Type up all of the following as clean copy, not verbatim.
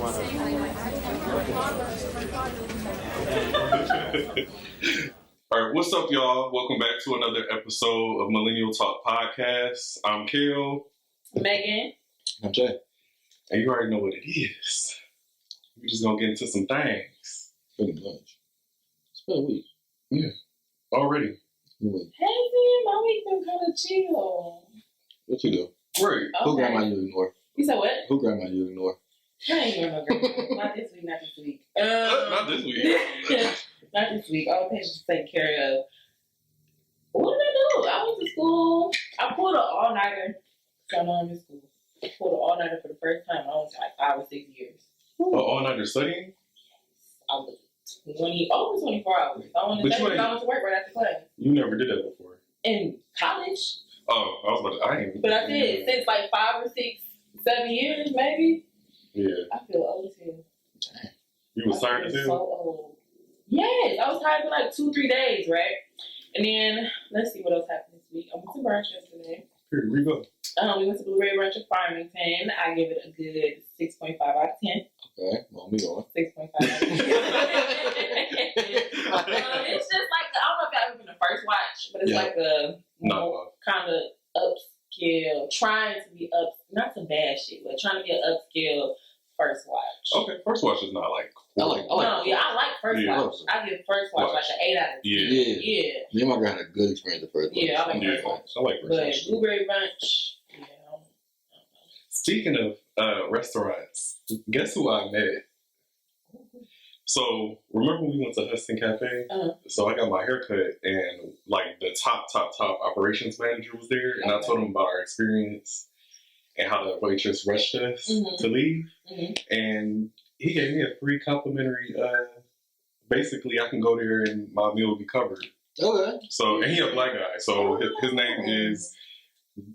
All right, what's up, y'all? Welcome back to another episode of Millennial Talk Podcast. I'm Kel. Maegan. I'm Jay. And you already know what it is. We're just gonna get into some things. Pretty much. It's been a week. Yeah, already. Hey, man, my week been kind of chill. What you do? Right. Okay. Who grandma you ignore? You said what? Who grandma you ignore? I ain't even no grandma. Not this week, not this week. Not this week. Not this week. All patients to take care of. What did I do? I went to school. I pulled an all-nighter. So I know I'm in school. I pulled an all-nighter for the first time in almost like 5 or 6 years. All-nighter studying? I was over 24 hours. I went to work right after class. You never did that before. In college. Oh, I was about to, I ain't. But I did since like 5 or 6, 7 years maybe. Yeah. I feel old as hell. Damn. You was tired as hell? So old. Yes, I was tired for like 2-3 days, right? And then, let's see what else happened this week. I went to brunch yesterday. Here we go. We went to Blueberry Brunch at Farmington. I give it a good 6.5 out of 10. Okay, well, me going. 6.5 out of 10. It's just like, I don't know if y'all ever been a first watch, but it's like a kind of upscale, trying to be not some bad shit, but trying to be an upscale first watch. Okay, first watch is not like... I like first watch. I give first watch like an 8 out of 10. Yeah. Me and my girl had a good experience the first watch. Yeah, I like first watch. I like first watch. But Blueberry Brunch, yeah. Speaking of restaurants, guess who I met? So, remember when we went to Huston Cafe? So I got my hair cut, and like the top operations manager was there, and I told him about our experience and how the waitress rushed us to leave. And he gave me a free complimentary, basically I can go there and my meal will be covered. Okay. So, and he a black guy, so his name is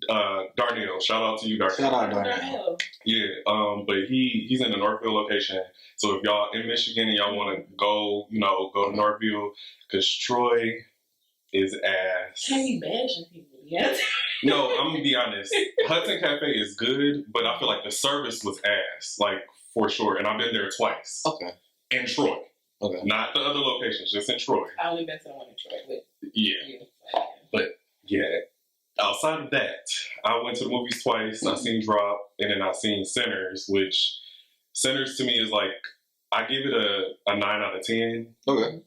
Darnell. Shout out to you, Darnell. Shout out Darnell. Yeah, but he's in the Northville location. So if y'all in Michigan and y'all want to go, go to Northville, because Troy is ass. Can't be bashing people, yeah. No, I'm gonna be honest. Hudson Cafe is good, but I feel like the service was ass, like for sure. And I've been there twice. Okay. In Troy. Okay. Not the other locations, just in Troy. I only been to the one in Troy, but But yeah. Outside of that, I went to the movies twice. I seen Drop, and then I seen Sinners, which Sinners to me is like, I give it a 9 out of 10. Okay.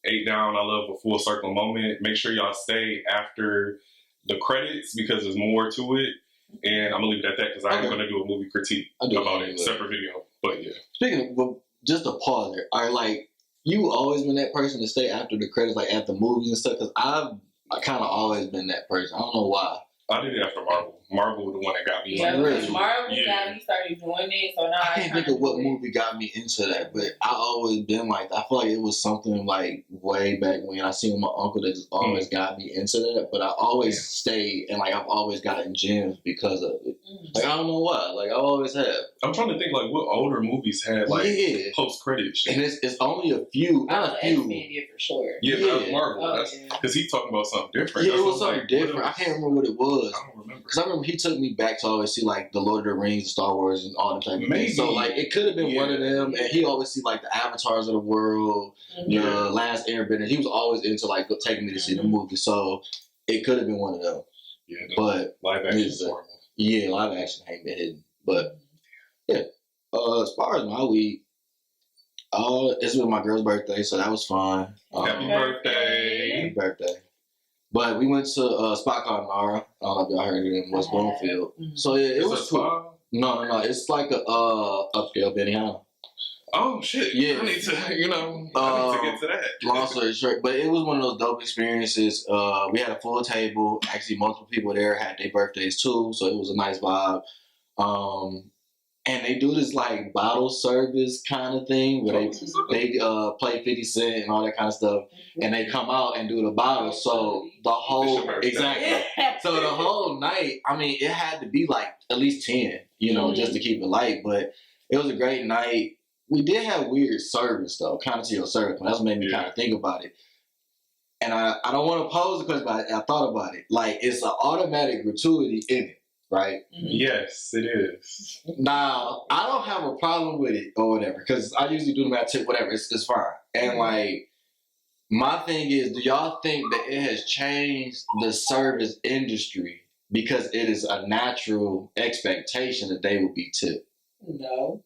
8 down. I love a full circle moment. Make sure y'all stay after the credits because there's more to it. And I'm gonna leave it at that because I am gonna do a movie critique about it, separate video. But yeah. Speaking of, just a pause there. Are like you always been that person to stay after the credits, like at the movies and stuff? Because I kind of always been that person. I don't know why. I did it after Marvel. Marvel was the one that got me. Yeah, Marvel got me started doing it. So now I can't think of what movie got me into that, but I always been like, I feel like it was something like way back when I seen my uncle that just always got me into that. But I always stayed and like I've always gotten gems because of it. Like I don't know why. Like I always have. I'm trying to think like what older movies had like post credit shit. And it's only a few. Not a few. X-Men did for sure. Yeah, that was Marvel. Because he's talking about something different. Yeah, it was something different. I can't remember what it was. I don't remember. Because I remember he took me back to always see like the Lord of the Rings and Star Wars and all the type of things. So like it could have been one of them, and he always see like the Avatars of the world, the Last Airbender. He was always into like taking me to see the movie, so it could have been one of them. Yeah, but live action is horrible. Yeah, live action ain't been hidden, but yeah. As far as my week, it's been my girl's birthday, so that was fun. Happy birthday! Happy birthday! But we went to a spot called Nara. I don't know if y'all heard it in West Bloomfield. So yeah, it was cool. No. It's like a upscale Benihana. Oh shit! Yeah, I need to, I need to get to that. Long story short, but it was one of those dope experiences. We had a full table. Actually, multiple people there had their birthdays too, so it was a nice vibe. And they do this like bottle service kind of thing where they play 50 Cent and all that kind of stuff, and they come out and do the bottle. So the whole So the whole night, I mean, it had to be like at least 10, just to keep it light. But it was a great night. We did have weird service though, kind of to your service. That's what made me kind of think about it. And I don't want to pose the question, but I thought about it. Like it's an automatic gratuity in it, right? Mm-hmm. Yes, it is. Now, I don't have a problem with it or whatever, because I usually do the math tip, whatever, it's fine. And like, my thing is, do y'all think that it has changed the service industry because it is a natural expectation that they would be tipped? No.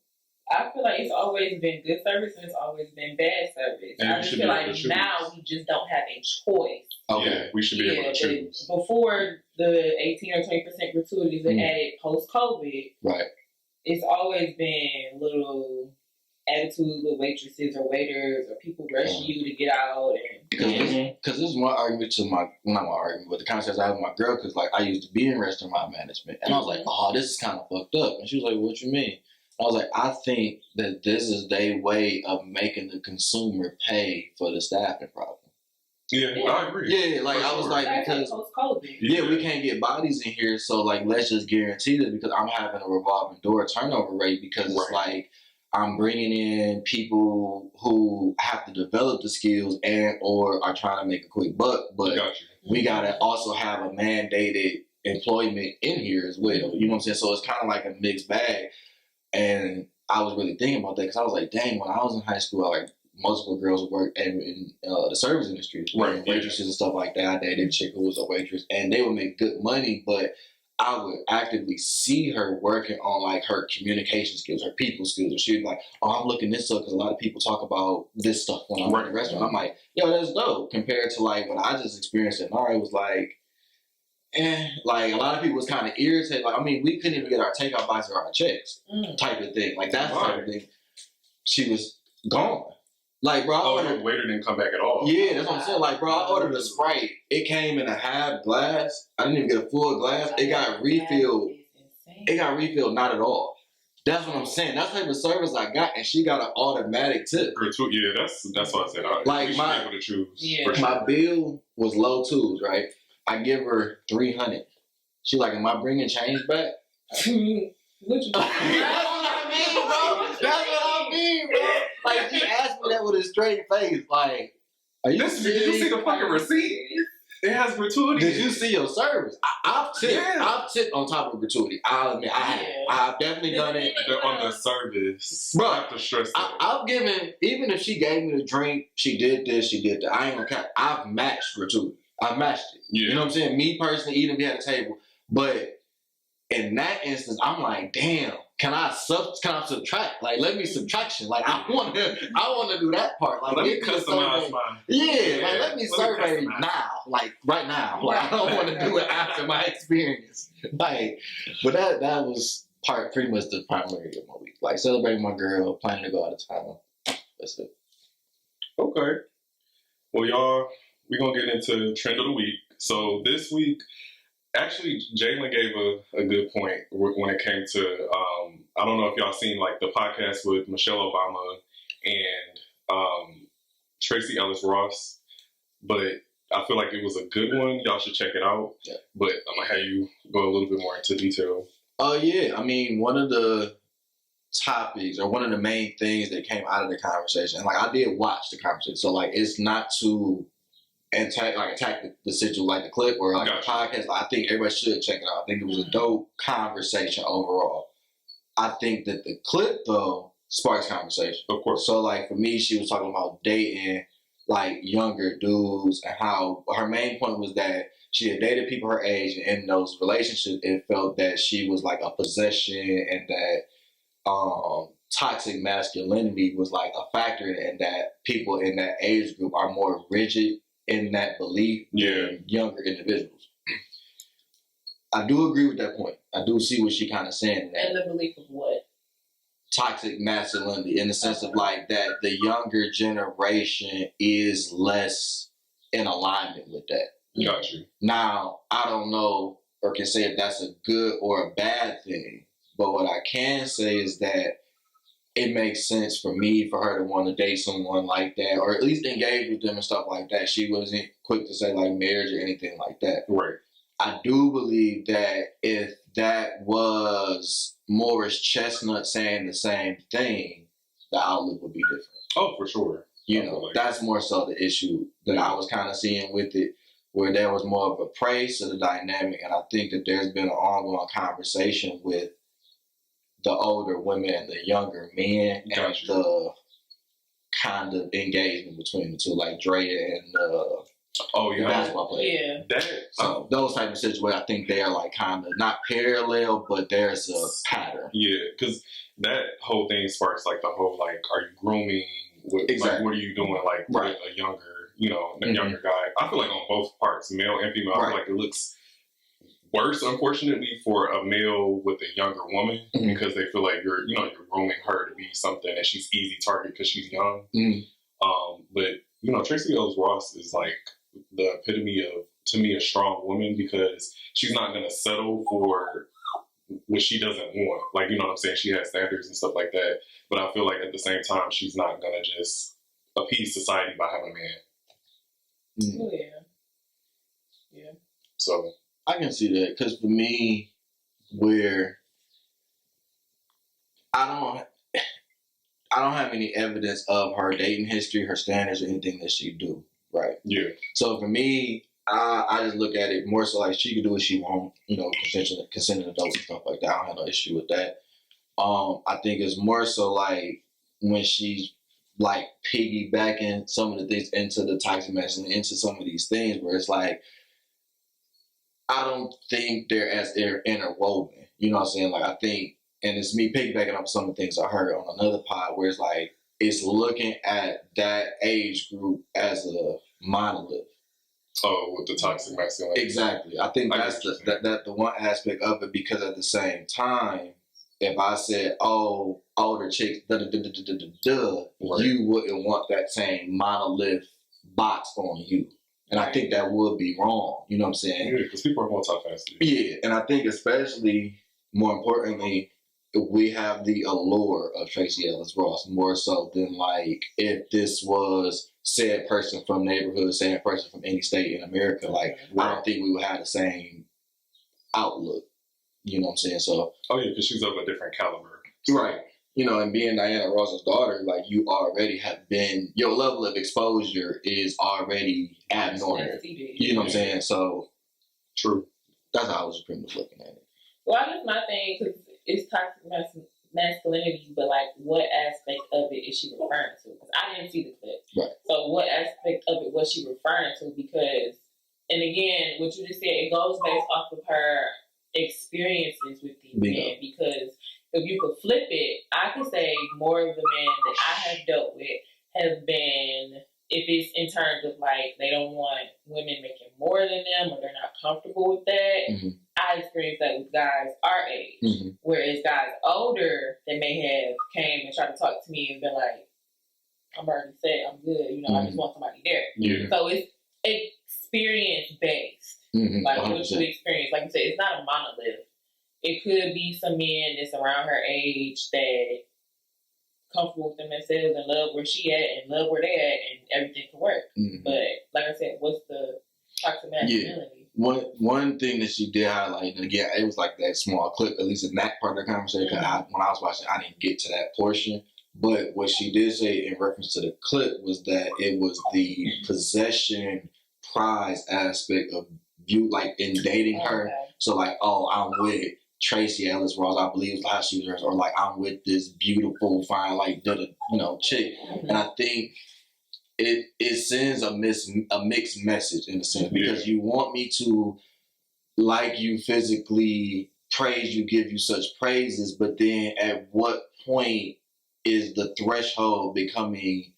I feel like it's always been good service and it's always been bad service. And I just feel like now we just don't have a choice. Okay. Yeah, we should be able to choose. Before the 18 or 20% gratuities that added post-COVID, right, it's always been little attitudes with waitresses or waiters or people rushing you to get out. Because this is my argument to not my argument, but the conversation I had with my girl, because like I used to be in restaurant management, and I was like, oh, this is kind of fucked up. And she was like, what you mean? I was like, I think that this is their way of making the consumer pay for the staffing problem. Yeah, I agree. Yeah, like I was like, because we can't get bodies in here, so like let's just guarantee this, because I'm having a revolving door turnover rate, because it's like I'm bringing in people who have to develop the skills and or are trying to make a quick buck, but we gotta also have a mandated employment in here as well. You know what I'm saying? So it's kind of like a mixed bag. And I was really thinking about that, because I was like, dang, when I was in high school, like multiple girls worked in the service industry, waitresses and stuff like that. I dated a chick who was a waitress, and they would make good money, but I would actively see her working on like her communication skills, her people skills, and she'd be like, oh, I'm looking this up because a lot of people talk about this stuff when I'm in the restaurant. I'm like, yo, that's dope, compared to like when I just experienced it. Nari was like, like a lot of people was kind of irritated. Like, I mean, we couldn't even get our takeout box or our checks, type of thing. Like that's the type of thing. She was gone. Like, bro, the waiter didn't come back at all. Yeah, that's what I'm saying. Like, bro, I ordered a Sprite. It came in a half glass. I didn't even get a full glass. It got refilled. It got refilled, not at all. That's what I'm saying. That's the type of service I got, and she got an automatic tip. Yeah, that's what I said. Like, we should be able to choose. My bill was low twos, right? I give her $300. She like, am I bringing change back? What you That's what I mean, bro. That's what I mean, bro. Like, she asked me that with a straight face. Like, are you serious? Did you see the fucking receipt? It has gratuity. Did you see your service? I've tipped on top of gratuity. I'll admit, I have. I've definitely done it. On the service. Bro, I have to stress that. I've given, even if she gave me the drink, she did this, she did that. I ain't gonna count. I've matched gratuity. I matched it. Yeah. You know what I'm saying? Me personally, even if we had a table. But in that instance, I'm like, damn, can I subtract? Like, let me subtraction. Like, I want to do that part. Like, let me customize mine. Yeah, like, let me survey now. Like, right now. Like, I don't want to do it after my experience. Like, but that was pretty much the primary of my week. Like, celebrating my girl, planning to go out of town. That's it. Okay. Well, y'all, we're going to get into trend of the week. So this week, actually, Jalen gave a good point when it came to, I don't know if y'all seen like the podcast with Michelle Obama and Tracy Ellis Ross, but I feel like it was a good one. Y'all should check it out. Yeah. But I'm going to have you go a little bit more into detail. Oh, yeah. I mean, one of the topics or one of the main things that came out of the conversation, and like I did watch the conversation, so like it's not to attack the situation like the clip or like the podcast. Like, I think everybody should check it out. I think it was a dope conversation overall. I think that the clip though sparks conversation. Of course. So like for me, she was talking about dating like younger dudes and how her main point was that she had dated people her age, and in those relationships it felt that she was like a possession, and that toxic masculinity was like a factor, and that people in that age group are more rigid in that belief than younger individuals. I do agree with that point. I do see what she kind of saying in that. And the belief of what? Toxic masculinity, in the sense of like that the younger generation is less in alignment with that. Got you. Now, I don't know or can say if that's a good or a bad thing, but what I can say is that it makes sense for her to want to date someone like that, or at least engage with them and stuff like that. She wasn't quick to say like marriage or anything like that. Right. I do believe that if that was Morris Chestnut saying the same thing, the outlook would be different. Oh, for sure. You know, that's more so the issue that I was kind of seeing with it. where there was more of a praise to the dynamic, and I think that there's been an ongoing conversation with the older women and the younger men and the kind of engagement between the two, like Drea and the basketball player. So those type of situations, I think they are like kind of not parallel, but there's a pattern. Yeah, because that whole thing sparks like the whole like, are you grooming? Like, what are you doing like with a younger, younger guy? I feel like on both parts, male and female, I feel like it looks worse, unfortunately, for a male with a younger woman because they feel like you're grooming her to be something and she's easy target because she's young. But Tracee Ellis Ross is like the epitome of, to me, a strong woman because she's not going to settle for what she doesn't want. Like, you know what I'm saying? She has standards and stuff like that. But I feel like at the same time, she's not going to just appease society by having a man. Oh, yeah. So I can see that because for me, where I don't have any evidence of her dating history, her standards, or anything that she do. Right. Yeah. So for me, I just look at it more so like she can do what she wants, consenting adults and stuff like that. I don't have no issue with that. I think it's more so like when she's like piggybacking some of the things into the toxic masculinity, into some of these things where it's like, I don't think they're interwoven. You know what I'm saying? Like I think, and it's me piggybacking up some of the things I heard on another pod where it's like, it's looking at that age group as a monolith. Oh, with the toxic masculinity. Exactly. I think that's the one aspect of it because at the same time, if I said, oh, older chicks, you wouldn't want that same monolith box on you. And I think that would be wrong. You know what I'm saying? Yeah, because people are multifaceted. Yeah, and I think especially, more importantly, we have the allure of Tracee Ellis Ross more so than like if this was said person from neighborhood, said person from any state in America. Like I don't think we would have the same outlook. You know what I'm saying? So because she's of a different caliber, right? And being Diana Ross's daughter, like you already have been, your level of exposure is already abnormal. You know what I'm saying? So true. That's how I was pretty much looking at it. Well, I guess my thing, because it's toxic masculinity, but like what aspect of it is she referring to? Because I didn't see the clip. Right. So what aspect of it was she referring to? Because, and again, what you just said, it goes based off of her experiences with these men. Because if you could flip it, I could say more of the men that I have dealt with have been, if it's in terms of like they don't want women making more than them or they're not comfortable with that. I experienced that with guys our age. Whereas guys older that may have came and tried to talk to me and been like, I'm already set, I'm good, I just want somebody there. Yeah. So it's experience based. Like 100%. What you experience. Like you said, it's not a monolith. It could be some men that's around her age that comfortable with themselves and love where she at and love where they at and everything can work. But like I said, what's the toxic masculinity? One thing that she did highlight, and again, it was like that small clip, at least in that part of the conversation, because when I was watching, I didn't get to that portion. But what she did say in reference to the clip was that it was the possession prize aspect of you, like in dating her. So like, oh, I'm with Tracee Ellis Ross, I believe is how she was, or like I'm with this beautiful, fine, like chick. And I think it sends a mixed message in a sense because you want me to like you physically, praise you, give you such praises, but then at what point is the threshold becoming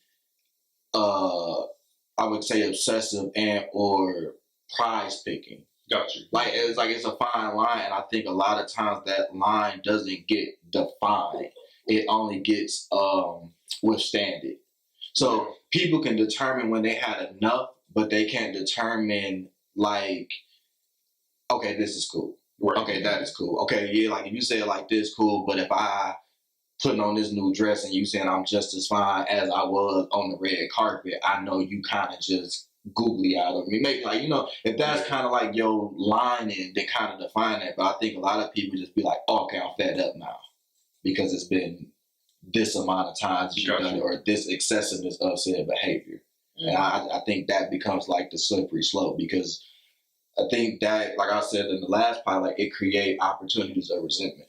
I would say obsessive and or prize picking? Gotcha. Like it's a fine line, and I think a lot of times that line doesn't get defined. It only gets withstanded. So people can determine when they had enough, but they can't determine like, okay, this is cool. Right. Okay, that is cool. Okay, yeah, like if you say it like this, cool. But if I putting on this new dress and you saying I'm just as fine as I was on the red carpet, I know you kind of just googly out of me. Maybe like, if that's kind of like your line and they kind of define that. But I think a lot of people just be like, oh, okay, I'm fed up now because it's been this amount of times you've done it or this excessiveness of said behavior. And I think that becomes like the slippery slope, because I think that, like I said in the last part, like it create opportunities of resentment.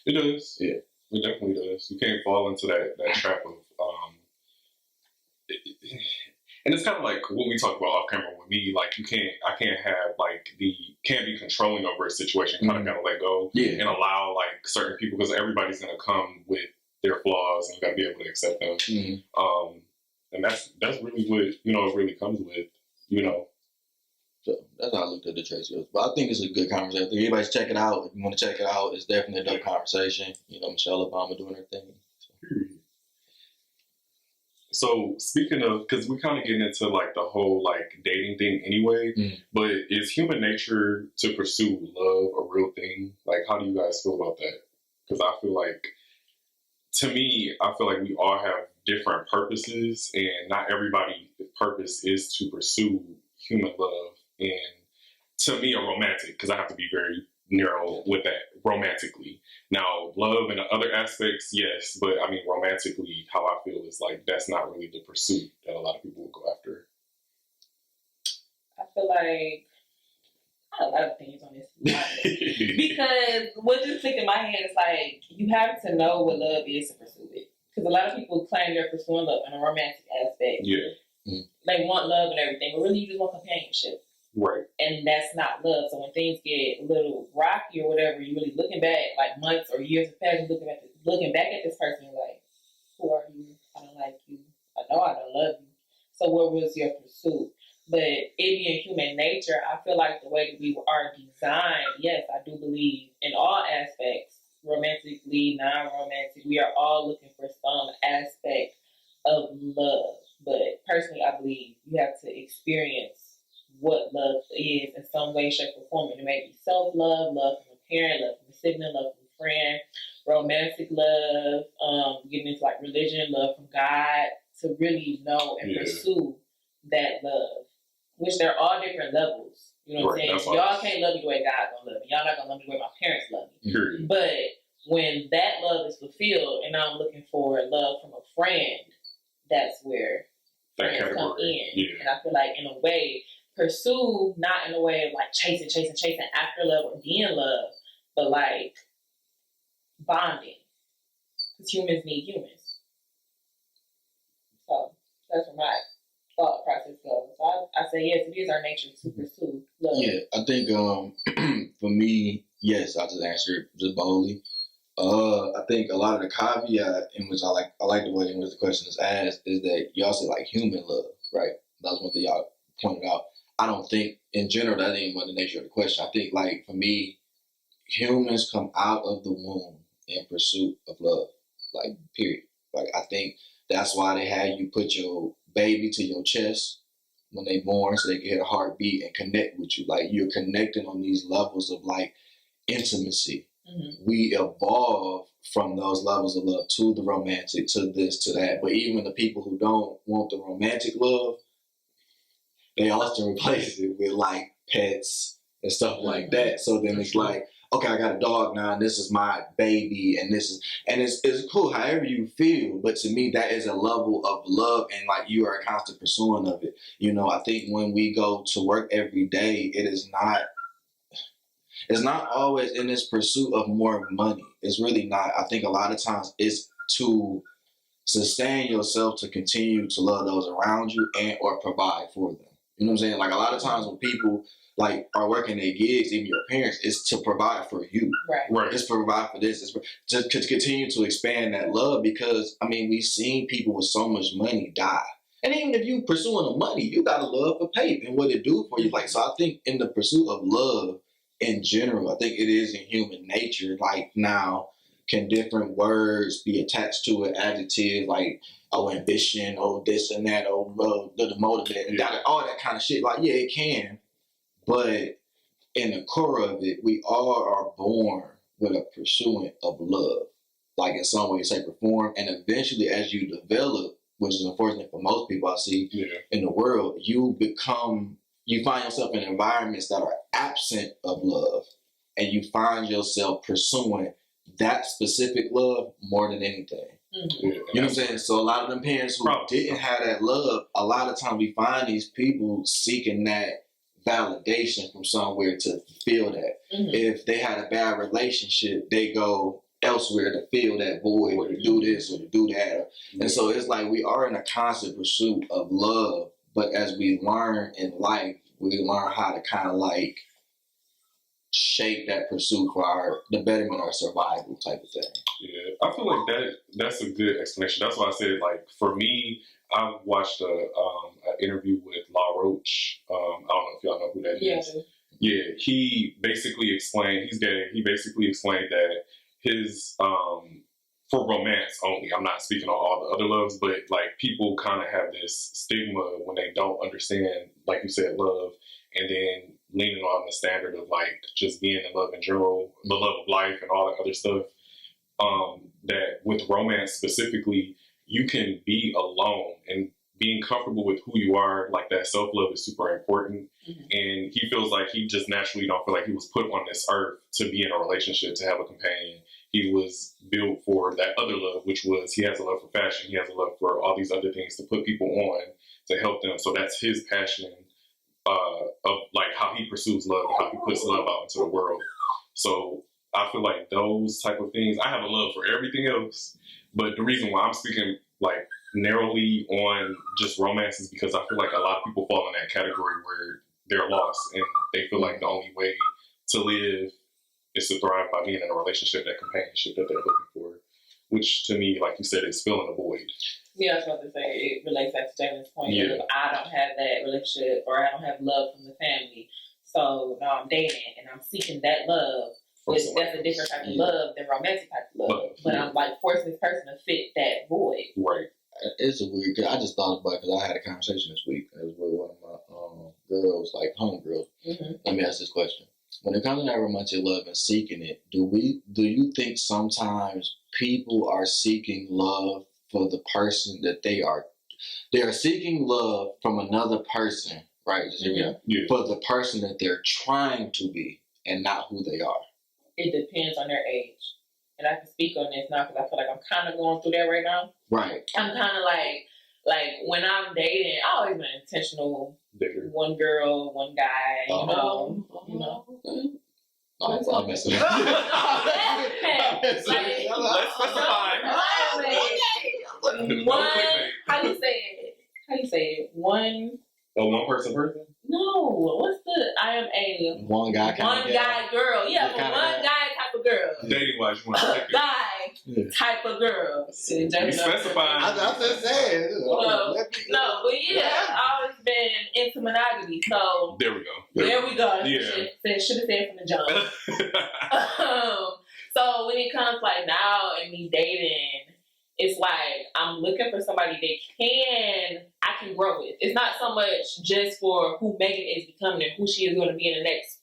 It does. Yeah. It definitely does. You can't fall into that trap of and it's kind of like what we talked about off camera with me. Like I can't have like can't be controlling over a situation. Kind of gotta let go and allow like certain people, because everybody's gonna come with their flaws, and you gotta be able to accept them. And that's really what it really comes with. So that's how I looked at the trade skills. But I think it's a good conversation. I think everybody's check it out. If you want to check it out, it's definitely a dope conversation. Michelle Obama doing her thing. So speaking of, because we're kind of getting into like the whole like dating thing anyway, but is human nature to pursue love a real thing? Like, how do you guys feel about that? Because I feel like, to me, I feel like we all have different purposes, and not everybody's purpose is to pursue human love. And to me, a romantic, because I have to be very narrow with that, romantically. Now, love and other aspects, yes, but I mean, romantically, how I feel is like that's not really the pursuit that a lot of people will go after. I feel like I have a lot of opinions on this, because what just clicked in my head is like, you have to know what love is to pursue it. Because a lot of people claim they're pursuing love in a romantic aspect. Yeah. They want love and everything, but really you just want companionship. Right. And that's not love. So when things get a little rocky or whatever, you're really looking back, like months or years have passed, looking back at this person, you're like, who are you? I don't like you. I know I don't love you. So what was your pursuit? But it being human nature, I feel like the way that we are designed, yes, I do believe in all aspects, romantically, non-romantic, we are all looking for some aspect of love. But personally, I believe you have to experience what love is in some way, shape, or form. And it may be self-love, love from a parent, love from a sibling, love from a friend, romantic love, getting into like religion, love from God, to really know and pursue that love, which they're all different levels. You know what I'm saying? Y'all can't love me the way God gonna love me. Y'all not gonna love me the way my parents love me. But when that love is fulfilled and I'm looking for love from a friend, that's where friends come in. And I feel like in a way, pursue not in a way of like chasing after love or being loved, but like bonding. Because humans need humans. So that's where my thought process goes. So I say yes, it is our nature to pursue love. Yeah, I think for me, yes, I'll just answer it just boldly. I think a lot of the caveat in which I like the way in which the question is asked is that y'all say like human love, right? That's one thing y'all pointed out. I don't think in general that ain't the nature of the question. I think like for me, humans come out of the womb in pursuit of love, like period. Like I think that's why they had you put your baby to your chest when they born, so they can hear a heartbeat and connect with you. Like you're connecting on these levels of like intimacy. We evolve from those levels of love to the romantic, to this, to that. But even the people who don't want the romantic love, they often replace it with like pets and stuff like that. So then it's like, okay, I got a dog now, and this is my baby, and it's cool however you feel. But to me, that is a level of love, and like you are a constant pursuing of it. I think when we go to work every day, it's not always in this pursuit of more money. It's really not. I think a lot of times it's to sustain yourself to continue to love those around you and or provide for them. You know what I'm saying? Like a lot of times when people like are working their gigs, even your parents, it's to provide for you. Right. It's to provide for this. It's to continue to expand that love, because I mean we've seen people with so much money die. And even if you pursuing the money, you got to love for pay and what it do for you. Like so, I think in the pursuit of love in general, I think it is in human nature. Like now, can different words be attached to an adjective like ambition, this and that, the motivate, and all that kind of shit? Like yeah, it can. But in the core of it, we all are born with a pursuit of love, like in some way, shape, or form. And eventually, as you develop, which is unfortunate for most people I see in the world, you find yourself in environments that are absent of love, and you find yourself pursuing that specific love more than anything. Mm-hmm. Yeah, you know what I'm saying? So a lot of them parents who didn't have that love, a lot of time we find these people seeking that validation from somewhere to feel that. Mm-hmm. If they had a bad relationship, they go elsewhere to fill that void or to do this or to do that. And so it's like we are in a constant pursuit of love, but as we learn in life, we learn how to kind of like shape that pursuit for the betterment of our survival type of thing. Yeah, I feel like that's a good explanation. That's why I said, like, for me, I watched an interview with La Roche. I don't know if y'all know who that is. Yeah, he basically explained, he's gay, he basically explained that his, for romance only, I'm not speaking on all the other loves, but like people kind of have this stigma when they don't understand, like you said, love, and then leaning on the standard of like just being in love in general, the love of life and all that other stuff, that with romance specifically, you can be alone and being comfortable with who you are, like that self-love is super important. Mm-hmm. And he feels like he just naturally don't feel like he was put on this earth to be in a relationship, to have a companion. He was built for that other love, which was he has a love for fashion. He has a love for all these other things to put people on, to help them. So that's his passion of like how he pursues love, how he puts love out into the world. So I feel like those type of things, I have a love for everything else. But the reason why I'm speaking like narrowly on just romance is because I feel like a lot of people fall in that category where they're lost and they feel like the only way to live is to thrive by being in a relationship, that companionship that they're looking for, which to me, like you said, is filling a void. Yeah, I was about to say, it relates back to Jalen's point. Yeah. I don't have that relationship or I don't have love from the family. So now I'm dating and I'm seeking that love. Which that's a different type of love than romantic type of love. But I'm like forcing this person to fit that void. Right. It's a weird. I just thought about it because I had a conversation this week. It was with one of my girls, like homegirls. Mm-hmm. Let me ask this question: when it comes to that romantic love and seeking it, do you think sometimes people are seeking love for the person that they are seeking love from another person, right? Mm-hmm. Yeah. For the person that they're trying to be and not who they are. It depends on their age. And I can speak on this now because I feel like I'm kind of going through that right now. Right. I'm kind of like when I'm dating, I always been intentional. One girl, one guy, you know. I'm messing up. Let's specify. One, how you say it? One person? No, what's the? I am a one guy girl. Yeah, one guy type of girl. Dating wise, you want to take it. Guy type of girl. You specify. I just said. No, but yeah, I've always been into monogamy. So there we go. There we go. Yeah. Should have said from the jump. So when it comes like now and me dating, it's like I'm looking for somebody that I can grow with. It's not so much just for who Maegan is becoming and who she is going to be in the next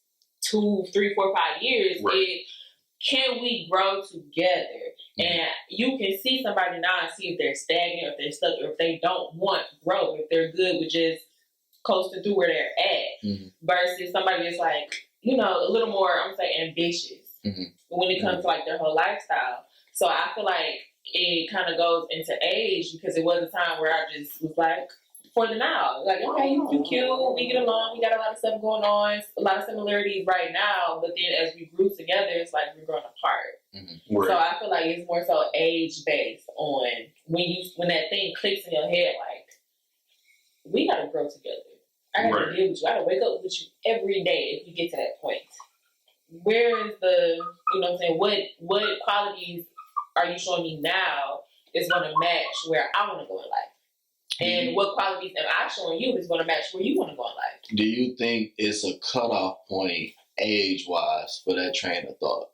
2, 3, 4, 5 years. Right. Can we grow together? Mm-hmm. And you can see somebody now and see if they're stagnant, or if they're stuck, or if they don't want growth, if they're good with just coasting through where they're at, mm-hmm. versus somebody that's like, a little more, I'm saying, ambitious mm-hmm. when it comes to like their whole lifestyle. So I feel like it kind of goes into age because it was a time where I just was like, for the now, like, okay, you cute, we get along, we got a lot of stuff going on, a lot of similarities right now, but then as we grew together, it's like we're growing apart. Mm-hmm. Right. So I feel like it's more so age based on when that thing clicks in your head, like, we gotta grow together. I gotta deal with you. I gotta wake up with you every day if you get to that point. Where is the, what I'm saying, what qualities are you showing me now is going to match where I want to go in life? And what qualities am I showing you is going to match where you want to go in life? Do you think it's a cutoff point age-wise for that train of thought?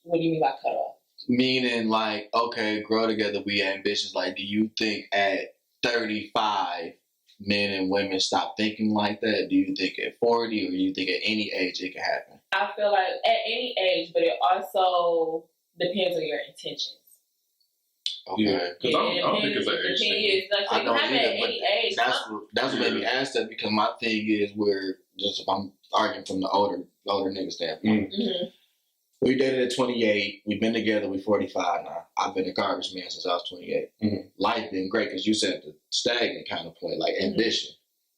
What do you mean by cutoff? Meaning like, okay, grow together, be ambitious. Like, do you think at 35, men and women stop thinking like that? Do you think at 40 or do you think at any age it can happen? I feel like at any age, but it also depends on your intentions. Okay. Yeah, because I don't think it's an age thing. Like, so I don't either, at any age. That's what made me ask that, because my thing is where, just if I'm arguing from the older nigga standpoint, mm-hmm. We dated at 28. We've been together. We're 45 now. I've been a garbage man since I was 28. Mm-hmm. Life been great because you said the stagnant kind of point, like ambition,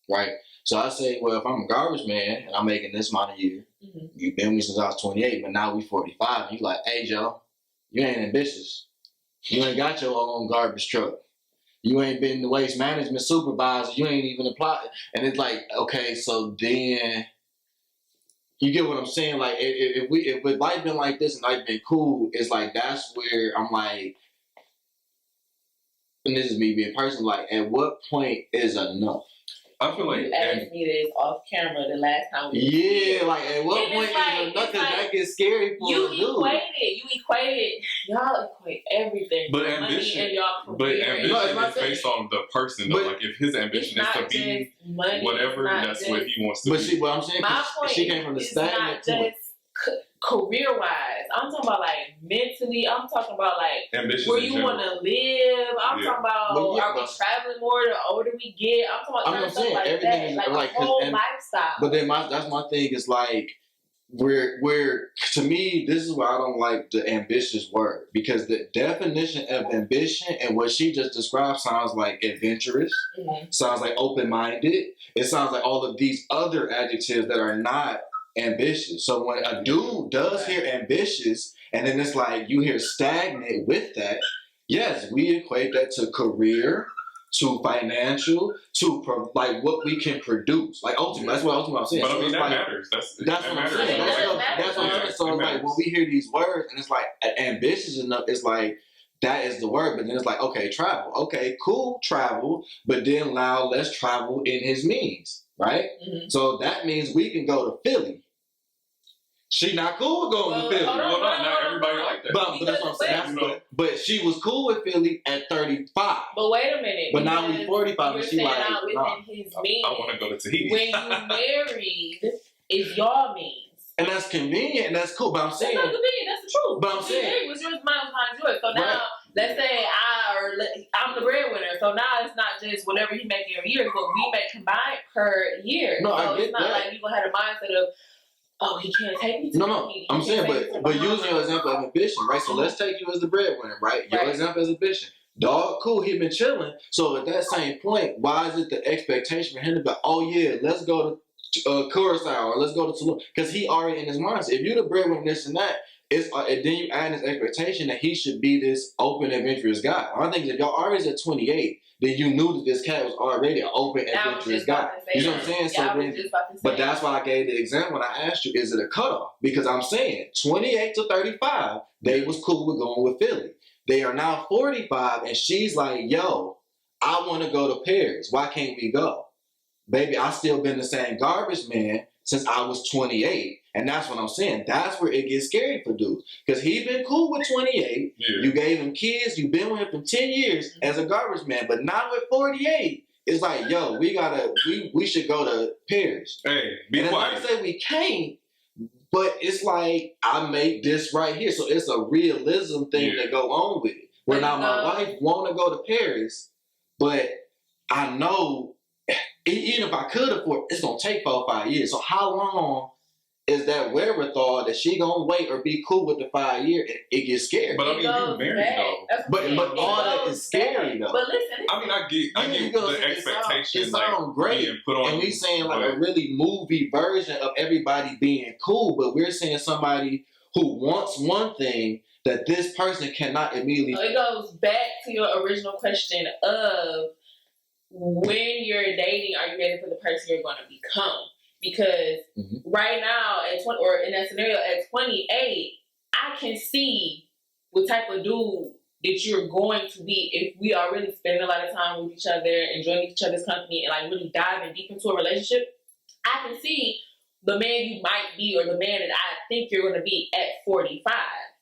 right? So I say, well, if I'm a garbage man and I'm making this amount a year, you've been with me since I was 28, but now we 45. You like, hey, Joe, you ain't ambitious. You ain't got your own garbage truck. You ain't been the waste management supervisor. You ain't even applied. And it's like, okay, so then you get what I'm saying? Like, if life been like this and life been cool, it's like, that's where I'm like, and this is me being personal, like, at what point is enough? I feel like you asked me this off camera the last time we like at what point is enough? Because that gets scary for you equated y'all equate everything. But ambition, is based on the person though. Like if his ambition is to be whatever, that's what he wants to be. But see, what I'm saying, my point she came from the stagnant point. Career wise, I'm talking about like mentally. I'm talking about like ambition where you want to live. I'm talking about are we traveling more the older we get? I'm talking about stuff like everything that, like a whole lifestyle. But then that's my thing is like we're to me this is why I don't like the ambitious word, because the definition of ambition and what she just described sounds like adventurous, sounds like open-minded. It sounds like all of these other adjectives that are not ambitious. So when a dude does hear ambitious and then it's like you hear stagnant with that, yes, we equate that to career, to financial, to like what we can produce. Like ultimately, that's what I'm saying. But so I mean that like, matters. That's what I'm saying. That's what I'm saying. So it's like when we hear these words and it's like ambitious enough, it's like that is the word. But then it's like, okay, travel. Okay, cool, travel. But then now let's travel in his means, right? So that means we can go to Philly. She not cool with going to Philly. Not everybody like that. But that's what I'm saying. But she was cool with Philly at 35. But wait a minute. But now we're 45 and she like, nah. His means. I want to go to Tahiti. When you married, is your means. And that's convenient and that's cool. But I'm saying. That's not convenient. That's the truth. But I'm saying. It was yours, mine was yours. So now, let's say I'm the breadwinner. So now it's not just whatever he making every year, but we make combined per year. No, so I get it's not that. like you're going to have a mindset of, oh, he can't take me to No, I'm saying, but using your example of ambition, right? So let's take you as the breadwinner, right? Your example is ambition. Dog, cool, he been chilling. So at that same point, why is it the expectation for him to be, oh yeah, let's go to Curacao or let's go to Tulum? Because he already in his mindset. If you're the breadwinner, this and that, it's and then you add this expectation that he should be this open, adventurous guy. I think if y'all already at 28, then you knew that this cat was already an open, adventurous guy. You know what I'm saying? But that's why I gave the example when I asked you, is it a cutoff? Because I'm saying 28 to 35, they was cool with going with Philly. They are now 45, and she's like, yo, I want to go to Paris. Why can't we go? Baby, I still been the same garbage man since I was 28. And that's what I'm saying. That's where it gets scary for dudes. Because he been cool with 28. Yeah. You gave him kids. You've been with him for 10 years as a garbage man. But now at 48, it's like, yo, we should go to Paris. Hey, be and quiet. And I say we can't, but it's like, I made this right here. So it's a realism thing to go on with it. Where now my wife want to go to Paris, but I know even if I could afford, it's going to take 4 or 5 years. So how long is that wherewithal that she gonna wait or be cool with the 5 year? It gets scary. But I mean, you married though. But all that is scary though. But listen, I mean, I get the expectation. It sounds great, being put on, and we saying like a really movie version of everybody being cool, but we're saying somebody who wants one thing that this person cannot immediately. So it goes back to your original question of when you're dating, are you ready for the person you're going to become? Because right now, at 20, or in that scenario, at 28, I can see what type of dude that you're going to be if we are really spending a lot of time with each other, enjoying each other's company, and like really diving deep into a relationship. I can see the man you might be, or the man that I think you're going to be at 45.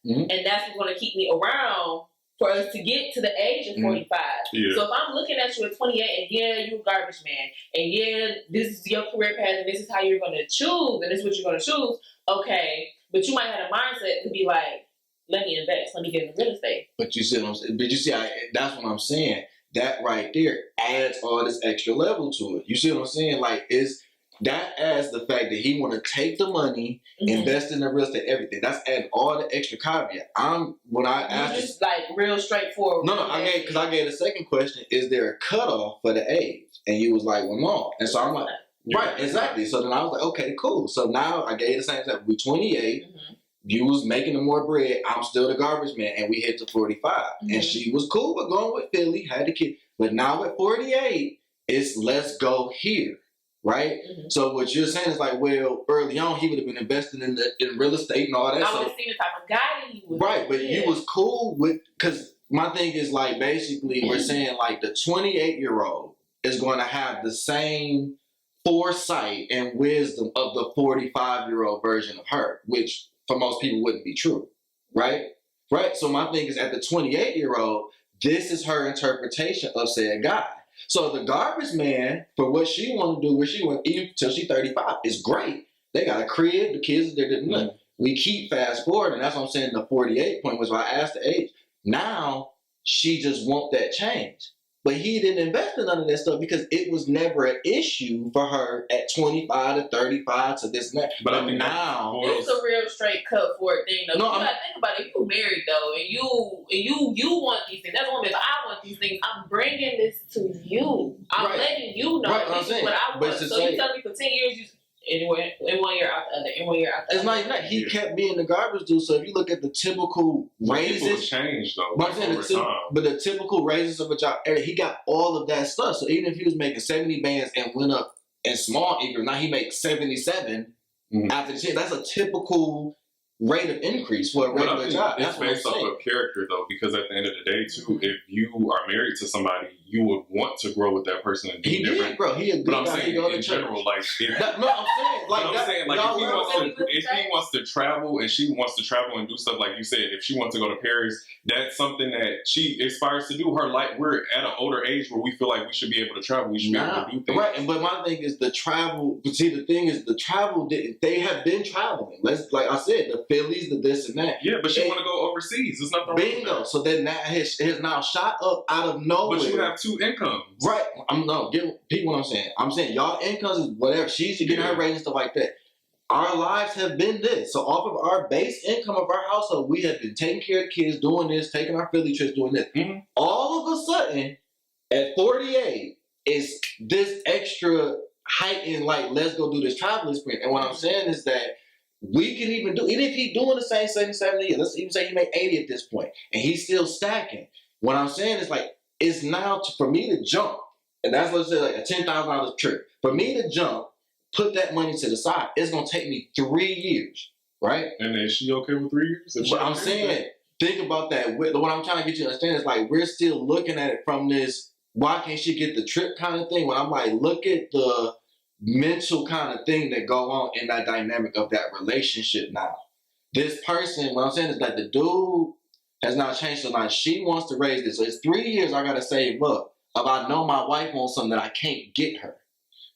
And that's what's going to keep me around for us to get to the age of 45. Yeah. So if I'm looking at you at 28 and you're a garbage man, and this is your career path and this is how you're going to choose, and this is what you're going to choose, okay, but you might have a mindset to be like, let me invest, let me get into real estate. But you see what I'm saying? But you see, that's what I'm saying. That right there adds all this extra level to it. You see what I'm saying? Like, that adds the fact that he want to take the money, invest in the real estate, everything. That's adding all the extra caveat. When I asked, just like real straightforward. No, I gave the second question: is there a cutoff for the age? And you was like, well, no. And so I'm like, right, exactly. So then I was like, okay, cool. So now I gave the same thing. We 28. You was making the more bread. I'm still the garbage man, and we hit to 45. And she was cool with going with Philly, had the kid. But now at 48, it's let's go here, right? So what you're saying is like, well, early on he would have been investing in real estate and all that. I would have seen the type of guy that he was. Right, but you was cool with, because my thing is like basically we're saying like the 28-year-old is going to have the same foresight and wisdom of the 45-year-old version of her, which for most people wouldn't be true, right? Right. So my thing is at the 28-year-old, this is her interpretation of said guy. So the garbage man, for what she want to do, where she went even till she's 35, is great. They got a crib, the kids, they're doing nothing. We keep fast forward, and that's what I'm saying. The 48 point was why I asked the age. Now she just want that change. But he didn't invest in none of that stuff because it was never an issue for her at 25 to 35 to this and that. But I mean, now it's a real straight cut for it thing though. No, you gotta think about it. If you married though, and you want these things. That's one thing. If I want these things, I'm bringing this to you. I'm letting you know this is what I want. So you tell me for 10 years you. Anywhere, in 1 year out the other, in 1 year out the other. It's not that he kept being the garbage dude. So if you look at the typical raises, change though. But the typical raises of a job, he got all of that stuff. So even if he was making 70 bands and went up in small increments, now he makes 77 after the change. That's a typical rate of increase for a regular job. It's based off of character though, because at the end of the day too, if you are married to somebody, you would want to grow with that person and do different. Did, bro. He a good but I'm guy. saying in general, like if, if he wants to travel and she wants to travel and do stuff like you said, if she wants to go to Paris, that's something that she aspires to do. Her life, we're at an older age where we feel like we should be able to travel. We should be able to do things. Right, but my thing is the travel. But see, the thing is the travel. They have been traveling. Like I said, the Phillies, the this and that. Yeah, but she want to go overseas. It's nothing wrong with that. So then that has now shot up out of nowhere. But you have two incomes. Right. Get what I'm saying. I'm saying y'all incomes is whatever. She's getting her raise and stuff like that. Our lives have been this. So off of our base income of our household, we have been taking care of kids, doing this, taking our Philly trips, doing this. All of a sudden, at 48, is this extra heightened, like, let's go do this travel experience. And what I'm saying is that we can even do, even if he's doing the same 70 years, let's even say he made 80 at this point, and he's still stacking. What I'm saying is like, it's now for me to jump, and that's let's say like a $10,000 trip. For me to jump, put that money to the side, it's gonna take me 3 years, right? And is she okay with 3 years? But I'm saying, think about that. What I'm trying to get you to understand is like, we're still looking at it from this, why can't she get the trip kind of thing? When I'm like, look at the mental kind of thing that go on in that dynamic of that relationship now. This person, what I'm saying is that the dude has now changed. So now she wants to raise this. So it's 3 years I got to save up if I know my wife wants something that I can't get her.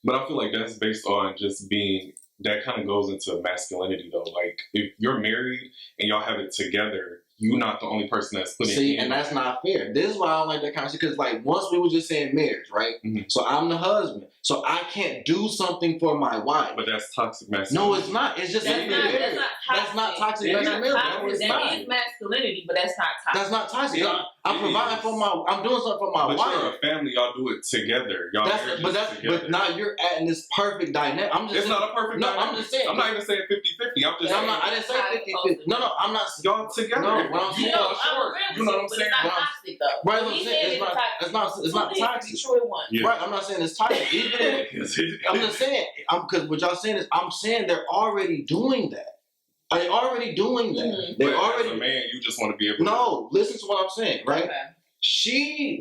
But I feel like that's based on just being, that kind of goes into masculinity though. Like if you're married and y'all have it together, you're not the only person that's putting it in. And that's not fair. This is why I don't like that conversation. Because like once we were just saying marriage, right? So I'm the husband. So I can't do something for my wife. But that's toxic masculinity. No, it's not. It's just that's not toxic masculinity. That is masculinity, but that's not toxic. That's not toxic. I'm providing for I'm doing something for my wife. But you're a family. Y'all do it together. But now you're adding this perfect dynamic. It's not a perfect dynamic. I'm just saying. I'm not even saying 50-50. I didn't say 50-50. No, I'm not. Y'all together. No, what I'm saying. You know what I'm saying? It's not toxic though. Right, what I'm saying. It's not toxic. Right, I'm not saying it's toxic. I'm just saying. Because what y'all saying is, I'm saying they're already doing that. They're already doing that. They're already. As a man, you just want to be able. No, listen to what I'm saying, right? Okay.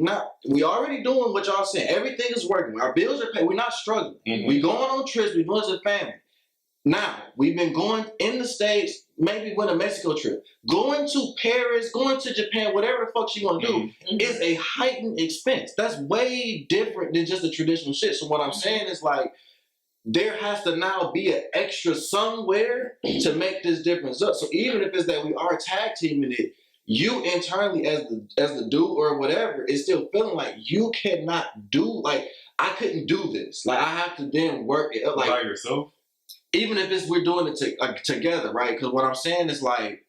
We already doing what y'all saying. Everything is working. Our bills are paid. We're not struggling. We going on trips. We doing this as a family. Now, we've been going in the States, maybe went a Mexico trip. Going to Paris, going to Japan, whatever the fuck you want to do, is a heightened expense. That's way different than just the traditional shit. So what I'm saying is like, there has to now be an extra somewhere to make this difference up. So even if it's that we are tag teaming it, you internally as the dude or whatever is still feeling like you cannot do, like, I couldn't do this. Like, I have to then work it up. Like, by yourself? Even if we're doing it together, right? Because what I'm saying is, like,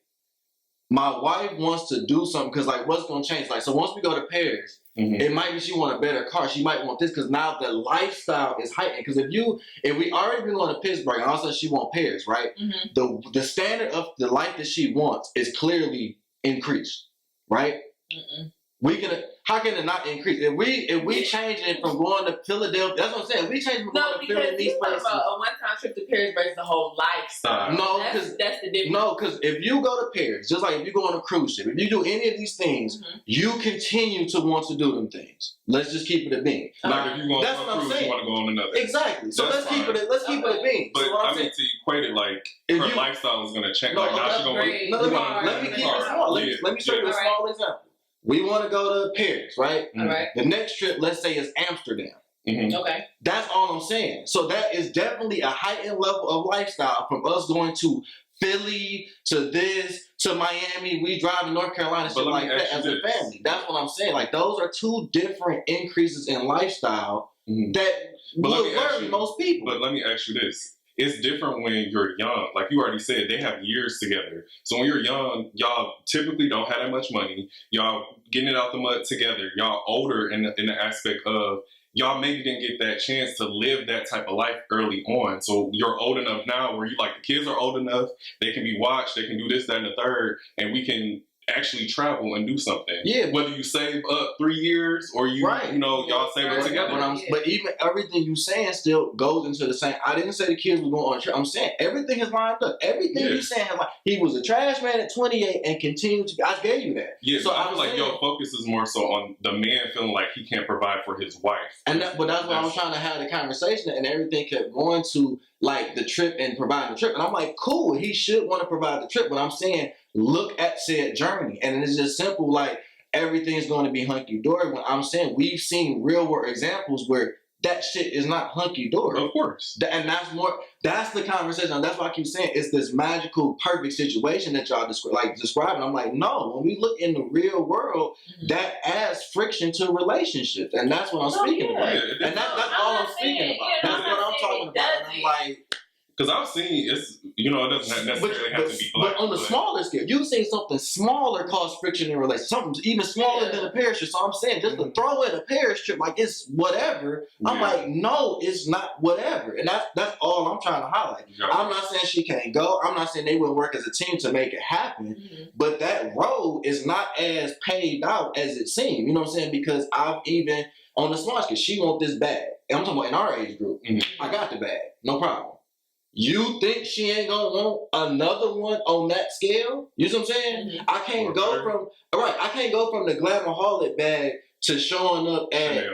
my wife wants to do something because, like, what's going to change? Like, so once we go to Paris, it might be she want a better car. She might want this because now the lifestyle is heightened. Because if we already been going to Pittsburgh and all of a sudden she want Paris, right? The standard of the life that she wants is clearly increased, right? How can it not increase? If we change it from going to Philadelphia, that's what I'm saying. We change it from going to Philadelphia. These places. About a one-time trip to Paris versus the whole lifestyle. No, that's the difference. No, because if you go to Paris, just like if you go on a cruise ship, if you do any of these things, you continue to want to do them things. Let's just keep it a being. Like if you go on a cruise, you want to go on another. Exactly. So let's keep it a being. But I mean, to equate it, like her lifestyle is going to change. Like now she's going to. Let me keep it small. Let me show you a small example. We want to go to Paris, right? All right. The next trip, let's say, is Amsterdam. Okay. That's all I'm saying. So that is definitely a heightened level of lifestyle from us going to Philly to this to Miami. We drive to North Carolina, shit like that as a family. That's what I'm saying. Like, those are two different increases in lifestyle that would worry most people. But let me ask you this. It's different when you're young. Like you already said, they have years together. So when you're young, y'all typically don't have that much money. Y'all getting it out the mud together. Y'all older in the aspect of y'all maybe didn't get that chance to live that type of life early on. So you're old enough now where you like the kids are old enough. They can be watched. They can do this, that, and the third. And we can actually travel and do something. Yeah. Whether you save up 3 years or y'all save it together. But even everything you saying still goes into the same. I didn't say the kids were going on a trip. I'm saying everything is lined up. Everything you saying, like, he was a trash man at 28 and continued to be. I gave you that. Yeah, so I feel like your focus is more so on the man feeling like he can't provide for his wife. But that's why I was trying to have the conversation, and everything kept going to like the trip and providing the trip. And I'm like, cool, he should want to provide the trip. But I'm saying, look at said journey. And it's just simple, like, everything's going to be hunky-dory. When I'm saying we've seen real-world examples where that shit is not hunky-dory. Of course. And that's the conversation. That's why I keep saying it's this magical, perfect situation that y'all describing. I'm like, no, when we look in the real world, that adds friction to relationships. And that's what I'm speaking about. And that's all I'm speaking about. That's what I'm talking about. And I'm like... Because I've seen, it doesn't necessarily have to be black. But on the smaller scale, you've seen something smaller cause friction in relationships. Something even smaller than a Paris trip. So I'm saying, just to throw in a Paris trip, like, it's whatever. I'm like, no, it's not whatever. And that's all I'm trying to highlight. I'm not saying she can't go. I'm not saying they wouldn't work as a team to make it happen. But that road is not as paved out as it seemed. You know what I'm saying? Because I've even, on the small scale, she want this bag. And I'm talking about in our age group. I got the bag. No problem. You think she ain't gonna want another one on that scale? You know what I'm saying? I can't go from the Glamaholic bag to showing up at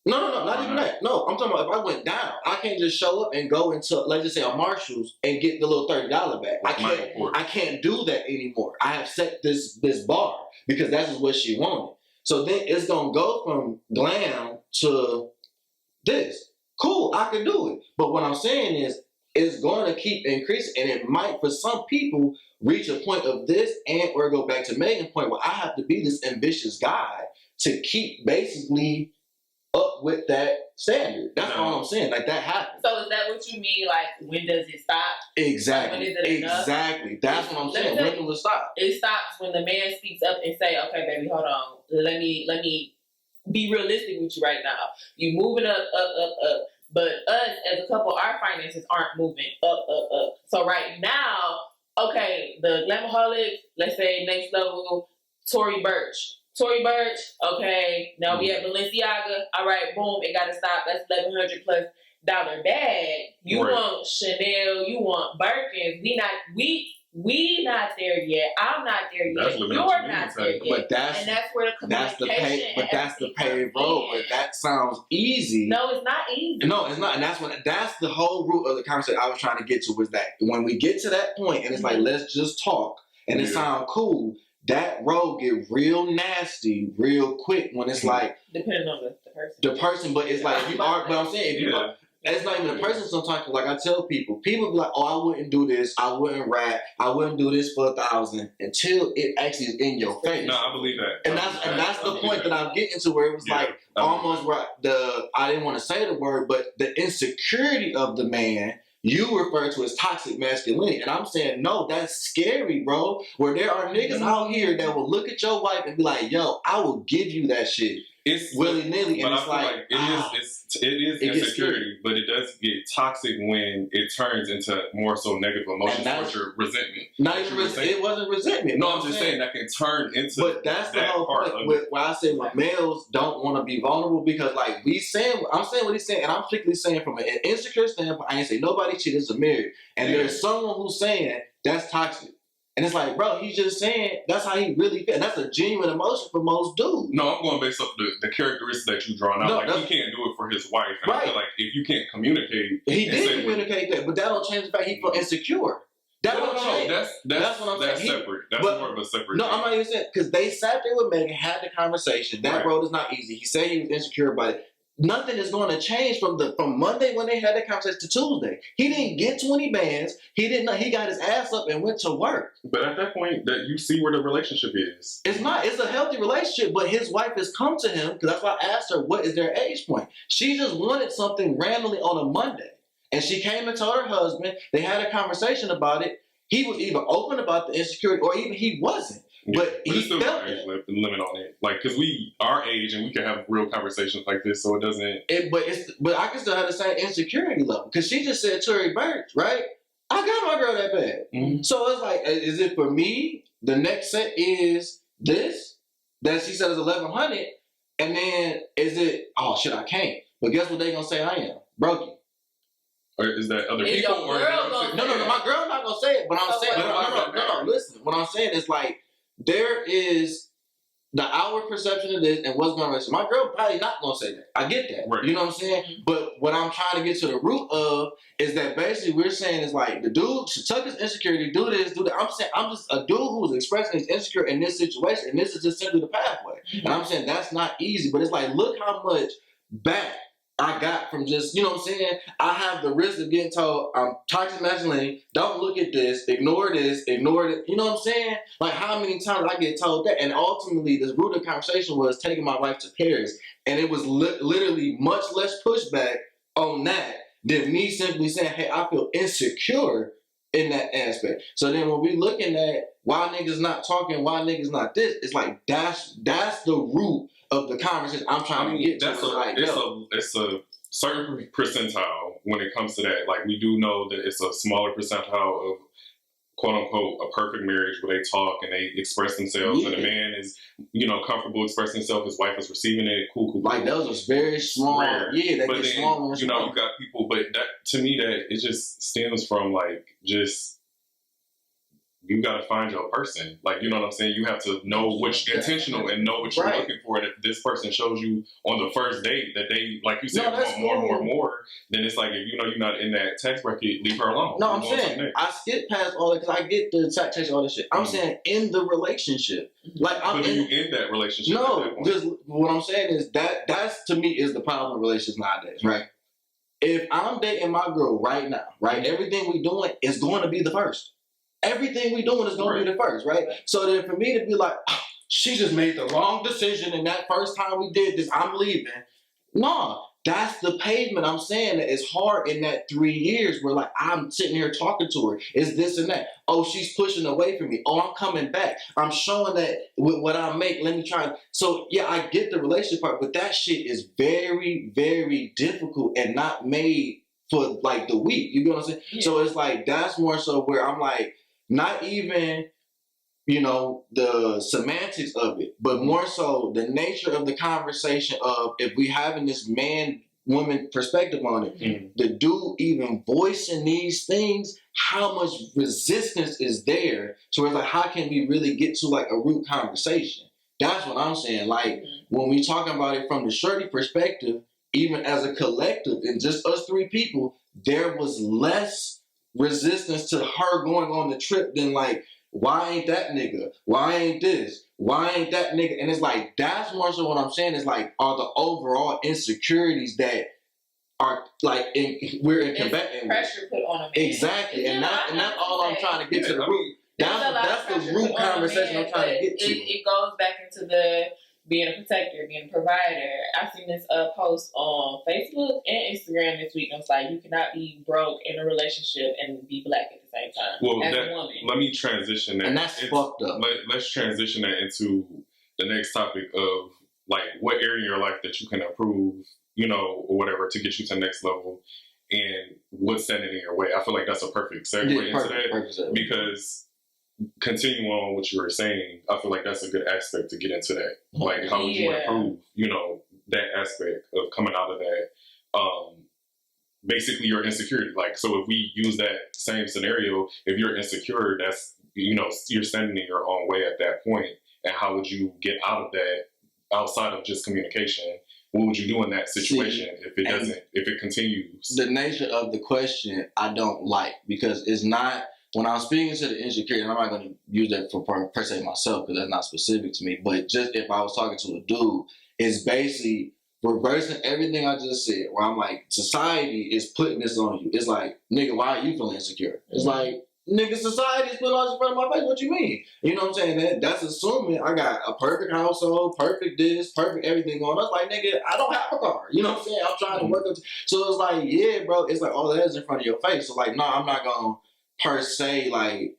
No, not even that. No, I'm talking about if I went down, I can't just show up and go into, let's just say, a Marshall's and get the little $30 bag. I can't do that anymore. I have set this bar because that's what she wanted. So then it's gonna go from glam to this. Cool, I can do it. But what I'm saying is, it's going to keep increasing, and it might, for some people, reach a point of this or go back to Maegan's point where I have to be this ambitious guy to keep basically up with that standard. That's all I'm saying. Like, that happens. So is that what you mean? Like, when does it stop? Exactly. Like, when is it enough? Exactly. That's what I'm saying. When will it stop? It stops when the man speaks up and say, "Okay, baby, hold on. Let me be realistic with you right now. You moving up. But us, as a couple, our finances aren't moving up. So right now, okay, the Glamaholic, let's say next level, Tory Burch, okay, now we at Balenciaga. All right, boom, it got to stop. That's $1,100+ bag. You want Chanel, you want Birkins. We not there yet. I'm not there yet. You're not there yet. But that's where the communication. That's the paved road. But that sounds easy. No, it's not easy. No, it's not. And that's the whole root of the conversation I was trying to get to, was that when we get to that point and it's like, let's just talk and it sounds cool, that road get real nasty real quick when it's like, depending on the person. The person, but it's like, if you are, but I'm saying, if you are, It's not even a person sometimes. Like I tell people be like, "Oh, I wouldn't do this. I wouldn't rap. I wouldn't do this for 1,000 until it actually is in your face." No, I believe that. And that's the point that I'm getting to, where it was like almost where I didn't want to say the word, but the insecurity of the man you refer to as toxic masculinity. And I'm saying, no, that's scary, bro. Where there are niggas out here that will look at your wife and be like, yo, I will give you that shit. It's willy-nilly. And it's like it is insecurity, but it does get toxic when it turns into more so negative emotions towards your resentment. Not even it wasn't resentment. No, I'm just saying that can turn into. But that's the whole point. Where I say my males don't want to be vulnerable, because like I'm saying what he's saying, and I'm strictly saying from an insecure standpoint. I ain't say nobody cheated, it's a marriage, and there's someone who's saying that's toxic. And it's like, bro, he's just saying that's how he really feels. That's a genuine emotion for most dudes. No, I'm going based off the characteristics that you drawn out. No, like, he can't do it for his wife. And I feel like if you can't communicate... He did communicate that, but that don't change the fact he feel insecure. That don't change. That's what I'm saying. That's separate. That's more of a separate thing. I'm not even saying... Because they sat there with Maegan, had the conversation. That road is not easy. He said he was insecure about it. Nothing is going to change from Monday when they had that conversation to Tuesday. He didn't get 20 bands. He didn't know. He got his ass up and went to work. But at that point, that you see where the relationship is. It's not. It's a healthy relationship. But his wife has come to him, because that's why I asked her, what is their age point? She just wanted something randomly on a Monday, and she came and told her husband. They had a conversation about it. He was either open about the insecurity, or even he wasn't. But he still felt age limit on it, like, because we our age and we can have real conversations like this, so it doesn't. But I can still have the same insecurity level, because she just said Tory Burch, right? I got my girl that bad, so it's like, is it for me? The next set is this that she said is 1,100, and then is it? Oh shit, I can't. But guess what they gonna say I am? Broken. Or is that other people? Or no, my girl's not gonna say it. But I'm saying, no. Listen, what I'm saying is like, there is the outward perception of this and what's going on. My girl probably not going to say that. I get that. Right. You know what I'm saying? But what I'm trying to get to the root of is that basically we're saying is like, the dude should tuck his insecurity, do this, do that. I'm saying I'm just a dude who's expressing his insecure in this situation, and this is just simply the pathway. And I'm saying that's not easy, but it's like, look how much back I got from just, you know what I'm saying? I have the risk of getting told, I'm toxic masculinity, don't look at this, ignore it. You know what I'm saying? Like, how many times I get told that? And ultimately, this root of the conversation was taking my wife to Paris. And it was literally much less pushback on that than me simply saying, hey, I feel insecure in that aspect. So then when we looking at why niggas not talking, why niggas not this, it's like, that's the root of the conversation I'm trying to get to. It's a certain percentile when it comes to that. Like, we do know that it's a smaller percentile of quote unquote a perfect marriage where they talk and they express themselves, and the man is, comfortable expressing himself, his wife is receiving it, cool. Like, those was very small. Rare. Yeah, they but get then, small. You got people, but that, to me, that it just stems from like, just, you got to find your person. Like, you know what I'm saying? You have to know which intentional and know what you're looking for. And if this person shows you on the first date that they, like you said, want more, then it's like, if you know you're not in that tax bracket, leave her alone. No, I'm saying, I skip past all that because I get the tax, all that shit. I'm saying in the relationship. Like, but you in that relationship? No, because what I'm saying is that's to me is the problem with relationships nowadays, right? If I'm dating my girl right now, right, everything we doing is going to be the first. Everything we doing is going to be the first, right? So then for me to be like, oh, she just made the wrong decision and that first time we did this, I'm leaving. No, that's the pavement. I'm saying that it's hard in that 3 years where like I'm sitting here talking to her. It's this and that. Oh, she's pushing away from me. Oh, I'm coming back. I'm showing that with what I make, let me try. So yeah, I get the relationship part, but that shit is very, very difficult and not made for like the week. You know what I'm saying? Yeah. So it's like, that's more so where I'm like, not even, the semantics of it, but more so the nature of the conversation of if we having this man-woman perspective on it, the dude even voicing these things, how much resistance is there? So it's like, how can we really get to like a root conversation? That's what I'm saying. Like, when we talking about it from the shorty perspective, even as a collective and just us three people, there was less resistance to her going on the trip than like, why ain't that nigga? Why ain't this? Why ain't that nigga? And it's like, that's more so what I'm saying is like, are the overall insecurities that are like we're in combating pressure put on a man. Exactly, and that's all I'm trying to get to the root. That's the root conversation I'm trying to get to. It goes back into the being a protector, being a provider. I seen this post on Facebook and Instagram this week. And it's like, you cannot be broke in a relationship and be black at the same time. Well, as a woman. Let me transition that. And that's fucked up. Let's transition that into the next topic of like what area in your life that you can improve, or whatever to get you to the next level, and what's standing in your way. I feel like that's a perfect segue into that because continuing on what you were saying, I feel like that's a good aspect to get into that. Like, how would you improve, that aspect of coming out of that? Basically, your insecurity. Like, so if we use that same scenario, if you're insecure, that's, you're standing in your own way at that point. And how would you get out of that outside of just communication? What would you do in that situation if it continues? The nature of the question I don't like, because it's not, when I'm speaking to the insecurity, and I'm not going to use that for per se myself because that's not specific to me, but just if I was talking to a dude, it's basically reversing everything I just said, where I'm like, society is putting this on you. It's like, nigga, why are you feeling insecure? It's like, nigga, society is putting all this in front of my face. What you mean? You know what I'm saying? That's assuming I got a perfect household, perfect this, perfect everything going on. That's like, nigga, I don't have a car. You know what I'm saying? I'm trying to work up. So it's like, yeah, bro. It's like all that is in front of your face. So like, no, I'm not going to per se like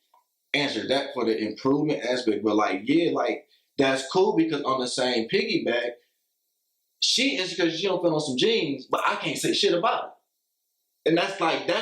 answer that for the improvement aspect. But like, yeah, like that's cool because on the same piggyback, she is because she don't feel on some jeans, but I can't say shit about it. And that's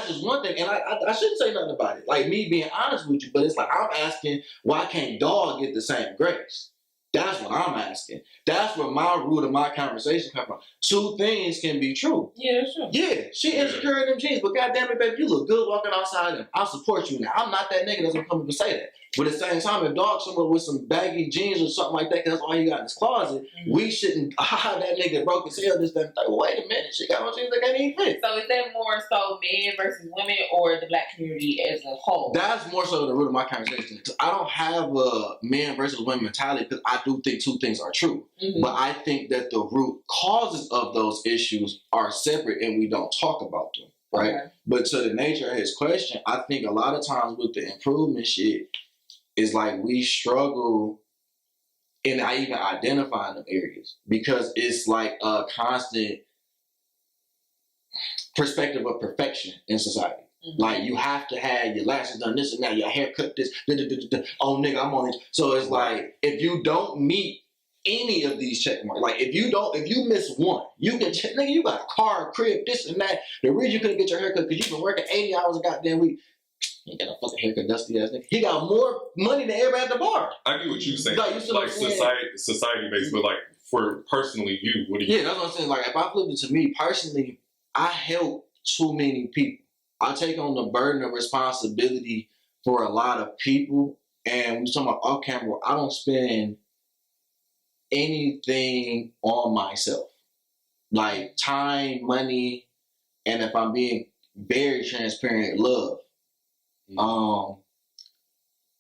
just one thing. And I shouldn't say nothing about it. Like me being honest with you, but it's like I'm asking, why can't dog get the same grace? That's what I'm asking. That's where my root of my conversation comes from. Two things can be true. Yeah, that's true. Yeah, she insecure in them jeans, but goddamn it, baby, you look good walking outside and I'll support you now. I'm not that nigga that's gonna come up and say that. But at the same time, if dog somewhere with some baggy jeans or something like that, because that's all he got in his closet, we shouldn't, that nigga broke his hell, this, that, like, wait a minute, she got no jeans that can't even fit. So is that more so men versus women or the black community as a whole? That's more so the root of my conversation. Because I don't have a men versus women mentality because I do think two things are true. Mm-hmm. But I think that the root causes of those issues are separate and we don't talk about them, right? Okay. But to the nature of his question, I think a lot of times with the improvement shit, is like we struggle in even identifying them areas because it's like a constant perspective of perfection in society. Mm-hmm. Like you have to have your lashes done, this and that, your hair cut this, oh nigga, I'm on it. So it's like if you don't meet any of these check marks, like if you miss one, you can check, nigga, you got a car, a crib, this and that. The reason you couldn't get your hair cut because you've been working 80 hours a goddamn week. He got a fucking haircut, dusty ass nigga. He got more money than everybody at the bar. I get what you're saying. Like society based, but like for personally you, what do you? Yeah, that's what I'm saying. Like if I flip it to me personally, I help too many people. I take on the burden of responsibility for a lot of people, and when you're talking about off camera, I don't spend anything on myself, like time, money, and if I'm being very transparent, love.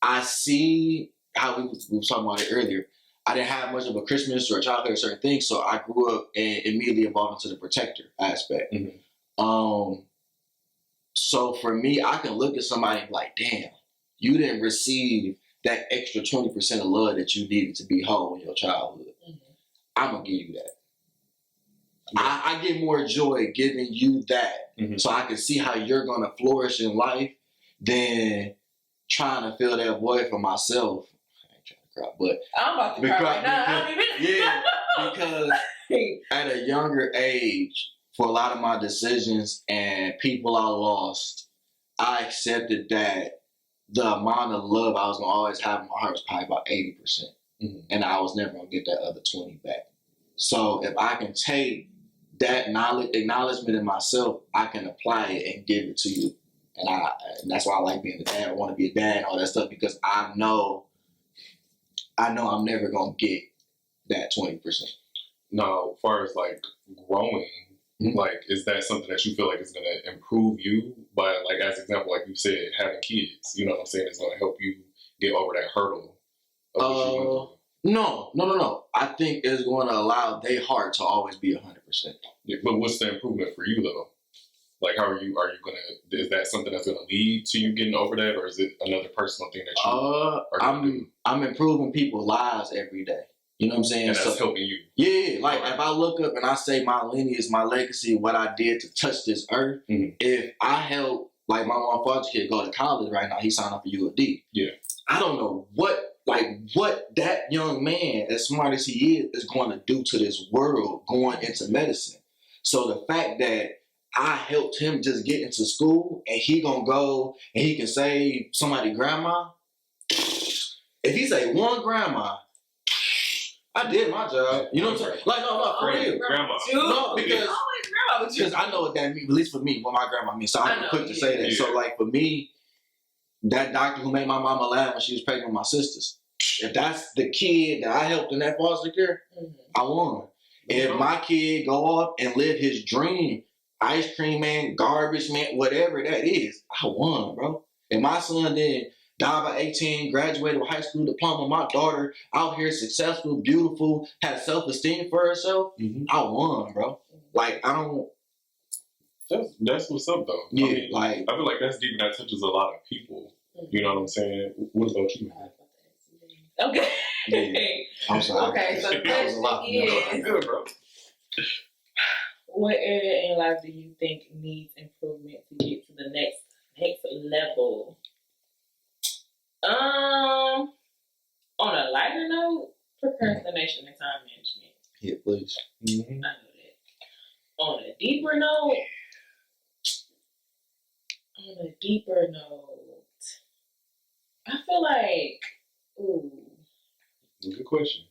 I see how we were talking about it earlier. I didn't have much of a Christmas or a childhood or certain things, so I grew up and immediately evolved into the protector aspect. Mm-hmm. So for me, I can look at somebody and be like, damn, you didn't receive that extra 20% of love that you needed to be whole in your childhood. Mm-hmm. I'm going to give you that. Yeah. I get more joy giving you that so I can see how you're going to flourish in life than trying to fill that void for myself. I ain't trying to cry, but I'm about to cry right now. Yeah, because at a younger age, for a lot of my decisions and people I lost, I accepted that the amount of love I was gonna always have in my heart was probably about 80%, and I was never gonna get that other 20 back. So if I can take that acknowledgement in myself, I can apply it and give it to you. And that's why I like being a dad. I want to be a dad and all that stuff because I know I'm never going to get that 20%. Now, as far as like growing, like, is that something that you feel like is going to improve you by, like, as example, like you said, having kids, you know what I'm saying, it's going to help you get over that hurdle of what you went through? No. I think it's going to allow their heart to always be 100%. Yeah, but what's the improvement for you though? Like, how are you gonna? Is that something that's gonna lead to you getting over that, or is it another personal thing that you are gonna do? I'm improving people's lives every day. You know what I'm saying? And that's helping you. Yeah, like if I look up and I say my lineage, my legacy, what I did to touch this earth, if I help, like my mom father kid go to college right now, he signed up for UOD. Yeah. I don't know what that young man, as smart as he is going to do to this world going into medicine. So the fact that I helped him just get into school and he gonna go and he can save somebody's grandma. If he say one grandma, I did my job. You know what I'm saying? Like, no, for real. Grandma. No, because I know what that means, at least for me, what my grandma means. So I'm quick to say that. Yeah. So, like, for me, that doctor who made my mama laugh when she was pregnant with my sisters, if that's the kid that I helped in that foster care, I won. And if my kid go up and live his dream, ice cream man, garbage man, whatever that is, I won, bro. And my son then died by 18, graduated with high school diploma. My daughter out here successful, beautiful, had self-esteem for herself. I won, bro. Like, I don't... That's what's up, though. Yeah, I mean, like... I feel like that's deep and that touches a lot of people. You know what I'm saying? What about you, man? Okay. Yeah. I'm sorry. Okay, so the question is... Good, bro. What area in life do you think needs improvement to get to the next level? On a lighter note, procrastination and time management. Yeah, please. I know that. On a deeper note, I feel like, Good question.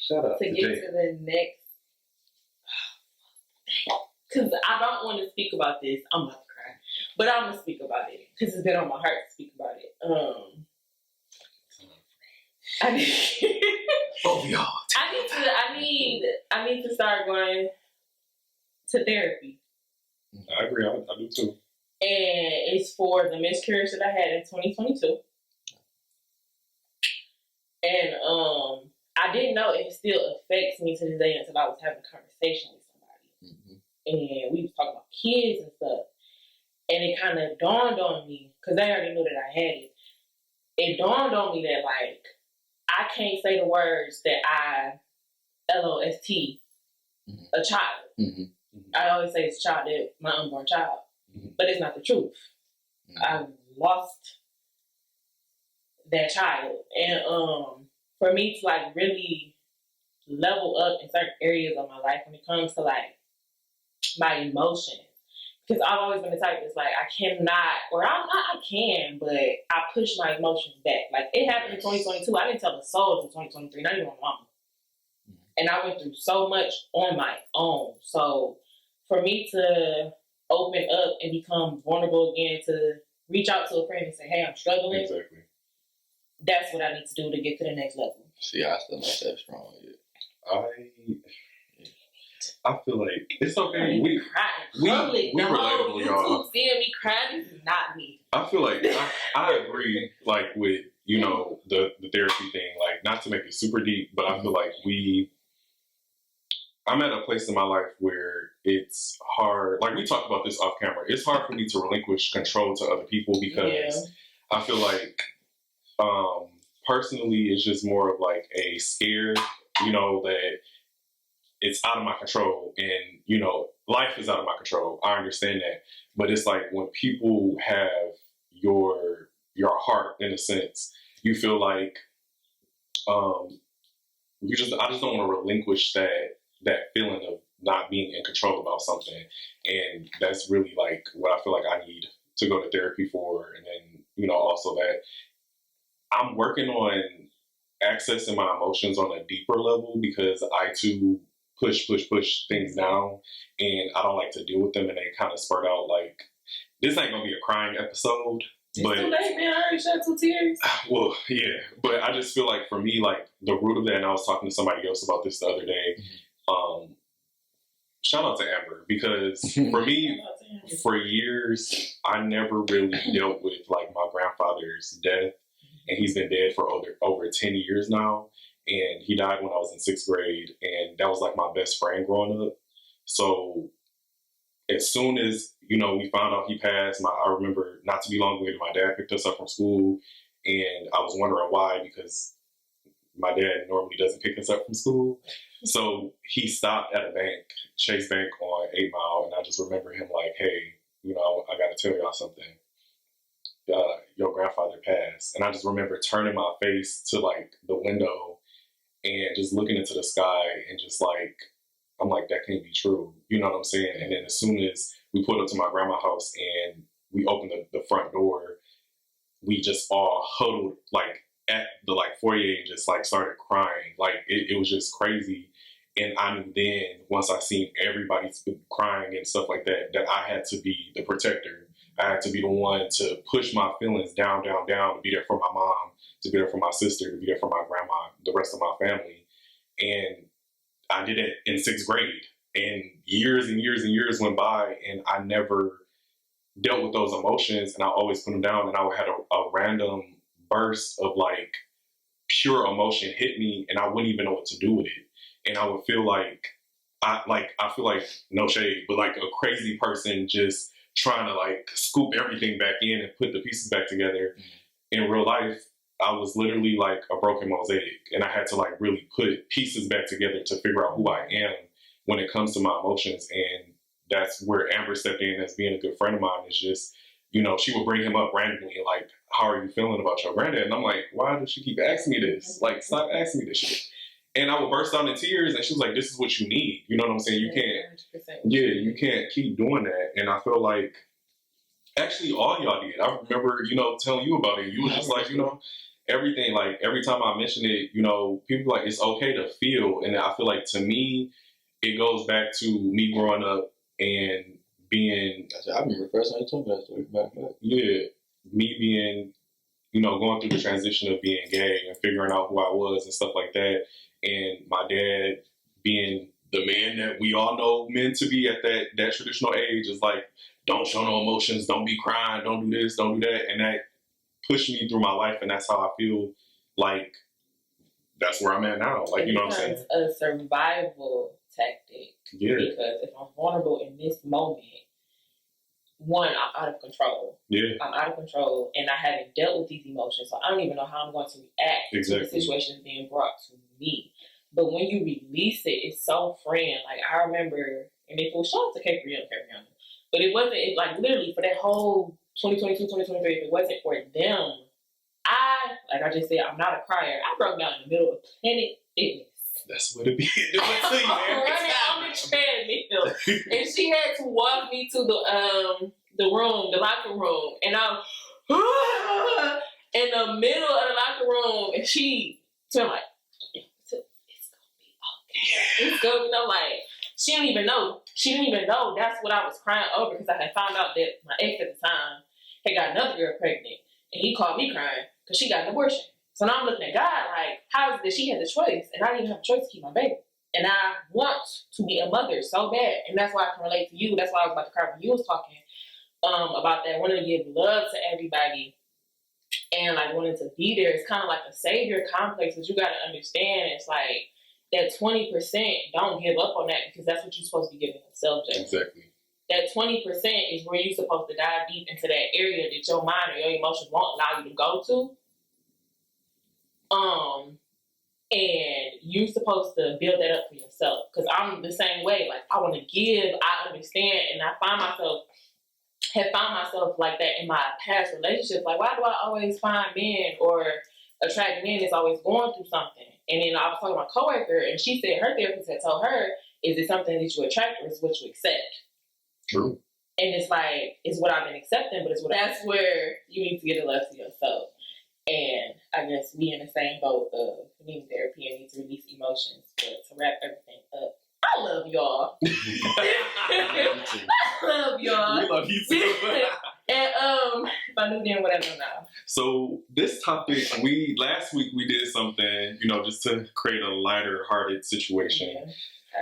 Shout out to get to the next. Because I don't want to speak about this. I'm about to cry. But I'm going to speak about it. Because it's been on my heart to speak about it. I need to start going to therapy. I agree. I do too. And it's for the miscarriage that I had in 2022. And I didn't know it still affects me to this day until I was having a conversation with somebody. And we was talking about kids and stuff. And it kind of dawned on me, because they already knew that I had it. It dawned on me that, like, I can't say the words that I LOST a child. I always say it's a child, my unborn child. But it's not the truth. I lost that child. And for me to, like, really level up in certain areas of my life when it comes to, like, my emotions. Because I've always been the type that's like, I can, but I push my emotions back. Like, it happened in 2022. I didn't tell a soul until 2023, not even my mama. And I went through so much on my own. So for me to open up and become vulnerable again, to reach out to a friend and say, hey, I'm struggling. Exactly. That's what I need to do to get to the next level. See, I still not that strong yet. I feel like it's okay. We relatable, y'all. Seeing me cry, this is not me. I feel like I agree, like, with, you know, the therapy thing, like, not to make it super deep, but I feel like I'm at a place in my life where it's hard, like we talked about this off camera, it's hard for me to relinquish control to other people because I feel like personally it's just more of like a scare, you know, that it's out of my control, and, you know, life is out of my control. I understand that. But it's like when people have your heart, in a sense, you feel like I just don't want to relinquish that feeling of not being in control about something. And that's really like what I feel like I need to go to therapy for. And then, you know, also that I'm working on accessing my emotions on a deeper level, because I too push things down, and I don't like to deal with them, and they kind of spurt out. Like, this ain't gonna be a crying episode, but it's too late, man. I already shed 2 tears. Well, yeah, but I just feel like for me, like, the root of that, and I was talking to somebody else about this the other day. Shout out to Amber, because for me, for years, I never really dealt with, like, my grandfather's death, and he's been dead for over 10 years now. and he died when I was in 6th grade, and that was like my best friend growing up. So as soon as, you know, we found out he passed, I remember not to be long later, my dad picked us up from school, and I was wondering why, because my dad normally doesn't pick us up from school. So he stopped at a bank, Chase Bank on 8 Mile, and I just remember him like, hey, you know, I got to tell y'all something. Your grandfather passed. And I just remember turning my face to like the window and just looking into the sky and just like, I'm like, that can't be true. You know what I'm saying? And then as soon as we pulled up to my grandma's house and we opened the front door, we just all huddled like at the like foyer and just like started crying. Like it was just crazy. And I knew then, once I seen everybody crying and stuff like that, that I had to be the protector. I had to be the one to push my feelings down, down, down, to be there for my mom, to be there for my sister, to be there for my grandma, the rest of my family. And I did it in 6th grade. And years and years and years went by, and I never dealt with those emotions, and I always put them down, and I would have a random burst of like pure emotion hit me, and I wouldn't even know what to do with it. And I would feel like, I feel like, no shade, but like a crazy person just trying to like scoop everything back in and put the pieces back together. In real life, I was literally like a broken mosaic, and I had to like really put pieces back together to figure out who I am when it comes to my emotions. And that's where Amber stepped in as being a good friend of mine. Is just, you know, she would bring him up randomly, like, how are you feeling about your granddad? And I'm like, why does she keep asking me this? Like, stop asking me this shit. And I would burst out in tears, and she was like, this is what you need. You know what I'm saying? You can't, 100%. yeah, you can't keep doing that. And I feel like, actually, all y'all did. I remember, you know, telling you about it. You were just like, you know, everything, like, every time I mention it, you know, people like, it's okay to feel. And I feel like, to me, it goes back to me growing up and being... I remember the first time you told me that story back. Yeah, me being, you know, going through the transition of being gay and figuring out who I was and stuff like that. And my dad being the man that we all know men to be at that traditional age, is like, don't show no emotions, don't be crying, don't do this, don't do that. And that pushed me through my life, and that's how I feel like that's where I'm at now. Like, you know what I'm saying? It's a survival tactic. Yeah. Because if I'm vulnerable in this moment, one, I'm out of control. Yeah. I'm out of control, and I haven't dealt with these emotions, so I don't even know how I'm going to react to the situation being brought to me. But when you release it, it's so freeing. Like, I remember, and if it was shown to Capriona, but it wasn't, like, literally for that whole 2022, 2023, if it wasn't for them, like I just said, I'm not a crier. I broke down in the middle of Planet Fitness. That's what it be doing to you, man. Running on the treadmill. And she had to walk me to the room, the locker room. And I'm in the middle of the locker room. And she told me, like, it's going to be okay. It's going to be, I'm like, she didn't even know. She didn't even know that's what I was crying over, because I had found out that my ex at the time had got another girl pregnant. And he called me crying because she got an abortion. So now I'm looking at God like, how is it that she had the choice and I didn't even have a choice to keep my baby? And I want to be a mother so bad. And that's why I can relate to you. That's why I was about to cry when you was talking about that, wanting to give love to everybody and like wanting to be there. It's kind of like a savior complex, but you got to understand it's like that 20%, don't give up on that, because that's what you're supposed to be giving yourself, Jay. Exactly. That 20% is where you're supposed to dive deep into that area that your mind or your emotions won't allow you to go to. And you're supposed to build that up for yourself. Because I'm the same way. Like, I want to give, I understand, and I have found myself like that in my past relationships. Like, why do I always find men or attract men that's always going through something? And then I was talking to my coworker, and she said her therapist had told her, is it something that you attract, or is it what you accept? True. And it's like, it's what I've been accepting, but that's where you need to get a love to yourself. And I guess we in the same boat of needing therapy and need to release emotions. But to wrap everything up, I love y'all. I love y'all. We love you too. And if I knew then, what I know now. So this topic, last week we did something, you know, just to create a lighter hearted situation.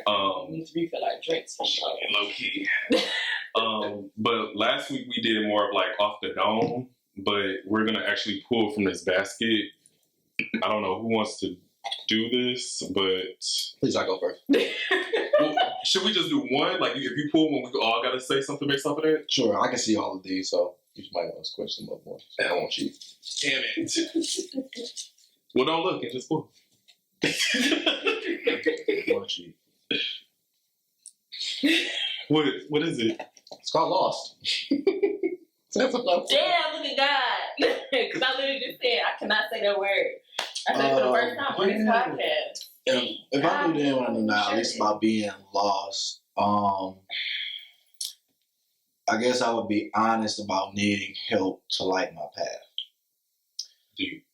Yeah. Need to refill our drinks. Low key. But last week we did more of like off the dome, but we're gonna actually pull from this basket. I don't know who wants to do this, but please, I go first. Well, should we just do one? Like, if you pull one, we all gotta say something based off of that. Sure, I can see all of these, so you might want to question them up more. I won't cheat. Damn it. Well, don't look and just pull. Won't cheat. What is it? It's called Lost. Damn, look at God. Because I literally just said I cannot say that word. I said for the first time on this podcast. If I knew then what I know now, at least about being lost, I guess I would be honest about needing help to light my path. Deep.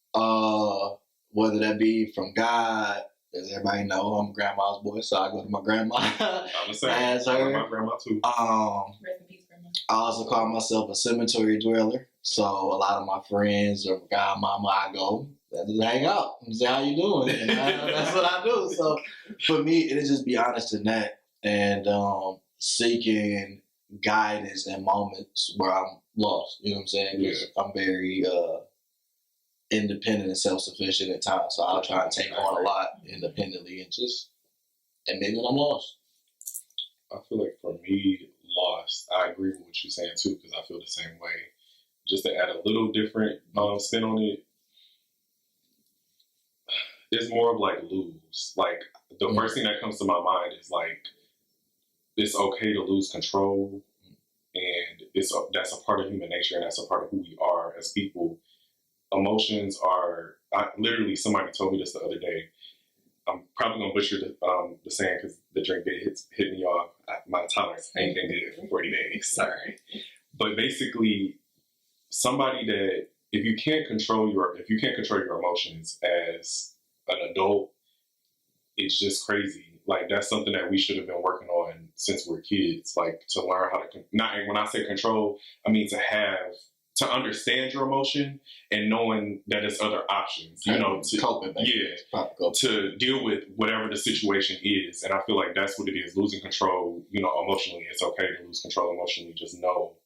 Whether that be from God, as everybody know, I'm a grandma's boy, so I go to my grandma. I'm the same. As I her. love my grandma too. Rest in peace, Grandma. I also call myself a cemetery dweller. So a lot of my friends or godmama, I go, let's hang out and say how you doing. And that's what I do. So for me, it'll just be honest in that and seeking guidance in moments where I'm lost. You know what I'm saying? Because I'm very independent and self-sufficient at times. So I'll try and take on a lot independently and just admit that I'm lost. I feel like for me, lost, I agree with what you're saying too, because I feel the same way. Just to add a little different spin on it, it's more of like lose. Like, the first thing that comes to my mind is like, it's okay to lose control, and that's a part of human nature, and that's a part of who we are as people. Emotions are, literally, somebody told me this the other day. I'm probably going to butcher the saying because the drink hit me off. My tolerance ain't been good for 40 days. Sorry. But basically, somebody that, if you can't control your emotions as an adult, it's just crazy. Like, that's something that we should have been working on since we're kids. Like, to learn how to, when I say control, I mean to understand your emotion and knowing that there's other options, you know, to cope with to deal with whatever the situation is. And I feel like that's what it is, losing control, you know, emotionally. It's okay to lose control emotionally. Just know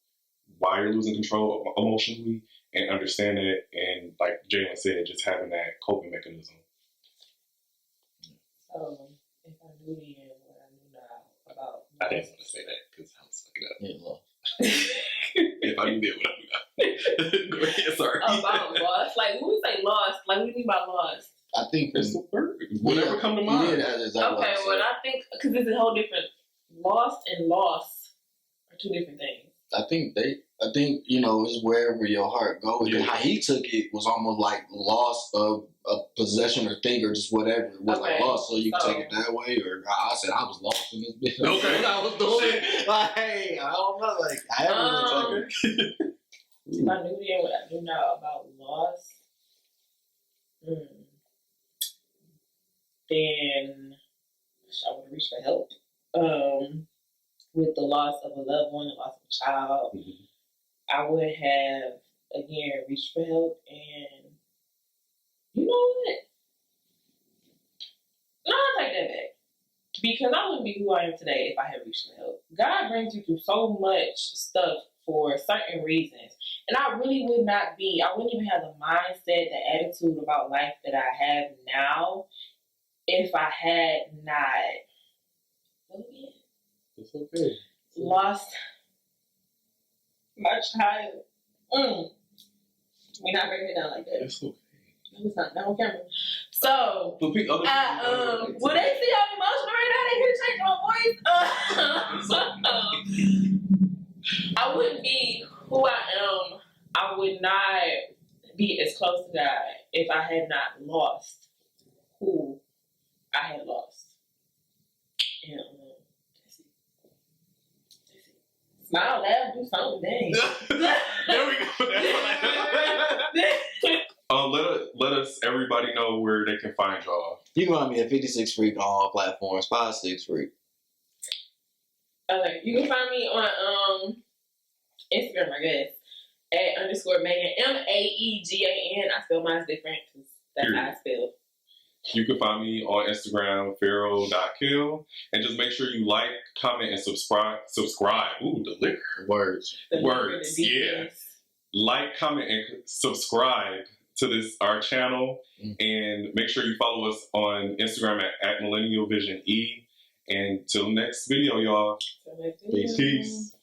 why you're losing control emotionally and understand it. And like Jalen said, just having that coping mechanism. So, if I knew then what I knew now about... I didn't want to say that because I was fucking up. Yeah, lost. If I knew then what I knew now. Go ahead, sorry. About lost? Like, when we say lost, like, what do you mean by lost? I think it's the word. Whatever come to mind. Yeah, that's exactly okay, well, I think, because it's a whole different... Lost and loss are two different things. I think, you know, it's wherever your heart goes. Yeah. How he took it was almost like loss of a possession or thing or just whatever. It was like lost, so you can take it that way. Or I said I was lost in this bitch. Okay. I was doing like, hey, I don't know. Like, I haven't if I knew then what I knew now about loss, then I would have reached for help. With the loss of a loved one, the loss of a child, I would have, again, reached for help. And you know what? No, I'll take that back. Because I wouldn't be who I am today if I had reached for help. God brings you through so much stuff for certain reasons. And I really would not be, I wouldn't even have the mindset, the attitude about life that I have now if I had not... It's okay. Lost my child. We're not breaking it down like that. It's okay. No, it's not. Not on camera. So, will they see I'm emotional right now? They hear change my voice. I wouldn't be who I am. I would not be as close to God if I had not lost who I had lost. And, smile, laugh, do something, dang. There we go. Let us, everybody know where they can find y'all. You can find me at 56 Freq on all platforms, 56 Freq. Okay, you can find me on Instagram, I guess, at _Maegan, Maegan. I spell mine different because that's how I spell. You can find me on Instagram, pharaoh.kill. And just make sure you like, comment, and subscribe. Ooh, the liquor. Words. Yeah. Like, comment, and subscribe to this our channel, and make sure you follow us on Instagram at millennialvisionent. And till next video, y'all. Peace.